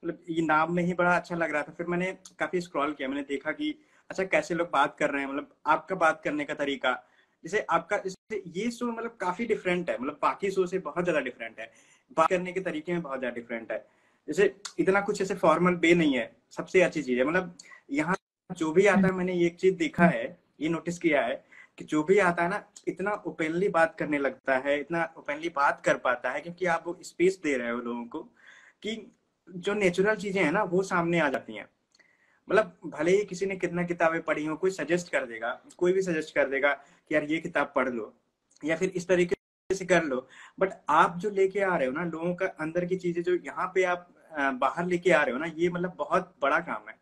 मतलब ये नाम में ही बड़ा अच्छा लग रहा था। फिर मैंने काफी स्क्रॉल किया, मैंने देखा कि अच्छा कैसे लोग बात कर रहे हैं, मतलब आपका बात करने का तरीका, जैसे आपका जैसे ये शो मतलब काफी डिफरेंट है, मतलब बाकी शो से बहुत ज्यादा डिफरेंट है, बात करने के तरीके में बहुत ज्यादा डिफरेंट है। जैसे इतना कुछ ऐसे फॉर्मल वे नहीं है, सबसे अच्छी चीज है। मतलब यहाँ जो भी आता है, मैंने ये एक चीज देखा है, ये नोटिस किया है कि जो भी आता है ना, इतना ओपनली बात करने लगता है, इतना ओपनली बात कर पाता है, क्योंकि आप वो स्पेस दे रहे हो लोगों को कि जो नेचुरल चीजें हैं ना वो सामने आ जाती हैं। मतलब भले ही किसी ने कितना किताबें पढ़ी हो, कोई सजेस्ट कर देगा, कोई भी सजेस्ट कर देगा कि यार ये किताब पढ़ लो या फिर इस तरीके से कर लो, बट आप जो लेके आ रहे हो ना लोगों का अंदर की चीजें, जो यहाँ पे आप बाहर लेके आ रहे हो ना, ये मतलब बहुत बड़ा काम है।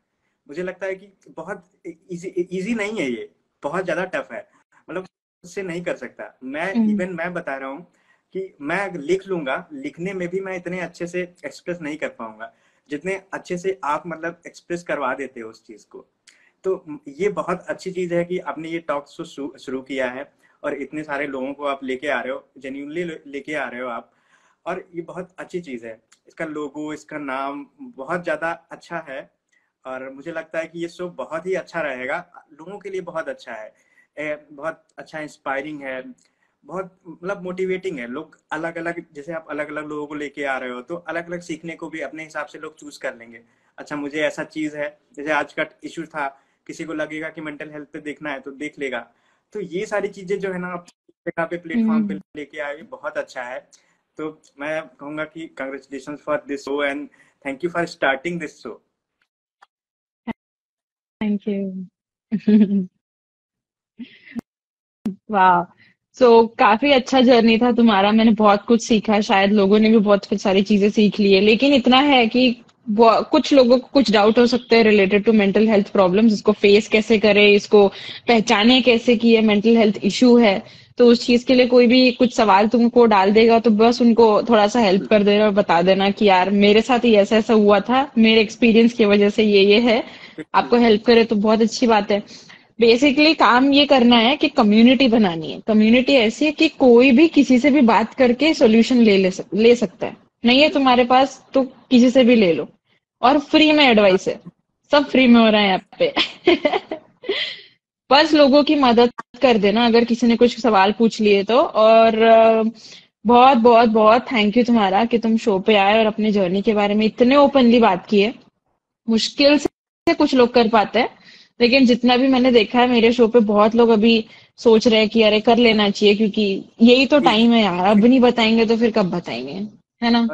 मुझे लगता है कि बहुत इजी नहीं है ये, बहुत ज्यादा टफ है, मतलब उससे नहीं कर सकता मैं। हम्म। इवन मैं बता रहा हूँ कि मैं लिख लूंगा, लिखने में भी मैं इतने अच्छे से एक्सप्रेस नहीं कर पाऊंगा जितने अच्छे से आप मतलब एक्सप्रेस करवा देते हो उस चीज को। तो ये बहुत अच्छी चीज है कि आपने ये टॉक शो शुरू किया है और इतने सारे लोगों को आप लेके आ रहे हो, जेन्युइनली लेके आ रहे हो आप, और ये बहुत अच्छी चीज है। इसका लोगो, इसका नाम बहुत ज्यादा अच्छा है, और मुझे लगता है कि ये शो बहुत ही अच्छा रहेगा, लोगों के लिए बहुत अच्छा है, बहुत अच्छा इंस्पायरिंग है, बहुत मतलब मोटिवेटिंग है। लोग अलग अलग, जैसे आप अलग अलग लोगों को लेके आ रहे हो तो अलग अलग सीखने को भी अपने हिसाब से लोग चूज कर लेंगे। अच्छा मुझे ऐसा चीज है, जैसे आज का इशू था, किसी को लगेगा कि मेंटल हेल्थ पे देखना है तो देख लेगा। तो ये सारी चीजें जो है ना आप जगह पे प्लेटफॉर्म पे हम्म। लेके आए, बहुत अच्छा है। तो मैं कहूंगा कि congratulation for this show and thank you for starting this show. Thank you. वाह। सो काफी अच्छा जर्नी था तुम्हारा, मैंने बहुत कुछ सीखा, शायद लोगों ने भी बहुत कुछ सारी चीजें सीख ली है, लेकिन इतना है कि कुछ लोगों को कुछ डाउट हो सकते हैं related to mental health problems, इसको फेस कैसे करें, इसको पहचाने कैसे कि ये मेंटल हेल्थ इशू है। तो उस चीज के लिए कोई भी कुछ सवाल तुमको डाल देगा तो बस उनको थोड़ा सा हेल्प कर देना और बता देना कि यार मेरे साथ ही ऐसा ऐसा हुआ था, मेरे एक्सपीरियंस की वजह से ये है। आपको हेल्प करे तो बहुत अच्छी बात है। बेसिकली काम ये करना है कि कम्युनिटी बनानी है, कम्युनिटी ऐसी है कि कोई भी किसी से भी बात करके सॉल्यूशन ले सकता है। नहीं है तुम्हारे पास तो किसी से भी ले लो, और फ्री में एडवाइस है, सब फ्री में हो रहा है यहाँ पे। बस लोगों की मदद कर देना अगर किसी ने कुछ सवाल पूछ लिए तो। और बहुत बहुत बहुत थैंक यू तुम्हारा कि तुम शो पे आए और अपने जर्नी के बारे में इतने ओपनली बात की है। मुश्किल से कुछ लोग कर पाते हैं, लेकिन जितना भी मैंने देखा है मेरे शो पे बहुत लोग अभी सोच रहे हैं कि अरे कर लेना चाहिए, क्योंकि यही तो टाइम है यार, अब नहीं बताएंगे तो फिर कब बताएंगे, है ना?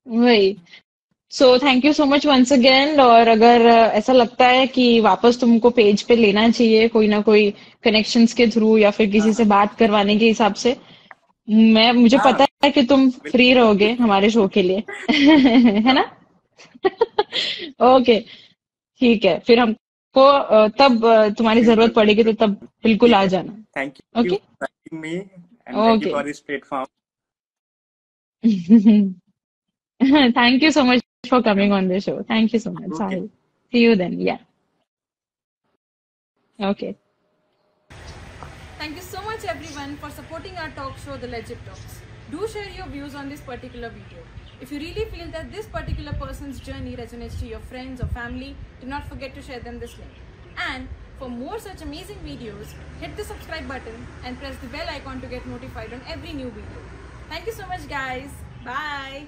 वही। So thank you so much once again. और अगर ऐसा लगता है कि वापस तुमको पेज पे लेना चाहिए कोई ना कोई कनेक्शंस के थ्रू या फिर हाँ किसी से हाँ बात करवाने के हिसाब से, मुझे हाँ, पता है कि तुम फ्री बिल्कुल। रहोगे हमारे शो के लिए। है ना? ओके, ठीक है, फिर हमको तब तुम्हारी जरूरत बिल्कुल पड़ेगी तो बिल्कुल, तब बिल्कुल ठीक आ है। जाना। Thank you okay. For me and thank you okay. For this platform. Thank you so much for coming on the show, thank you so much okay. Sahil. See you then, yeah. Okay. Thank you so much everyone for supporting our talk show The Legit Talks. Do share your views on this particular video. If you really feel that this particular person's journey resonates to your friends or family, do not forget to share them this link. And for more such amazing videos, hit the subscribe button and press the bell icon to get notified on every new video. Thank you so much guys. Bye.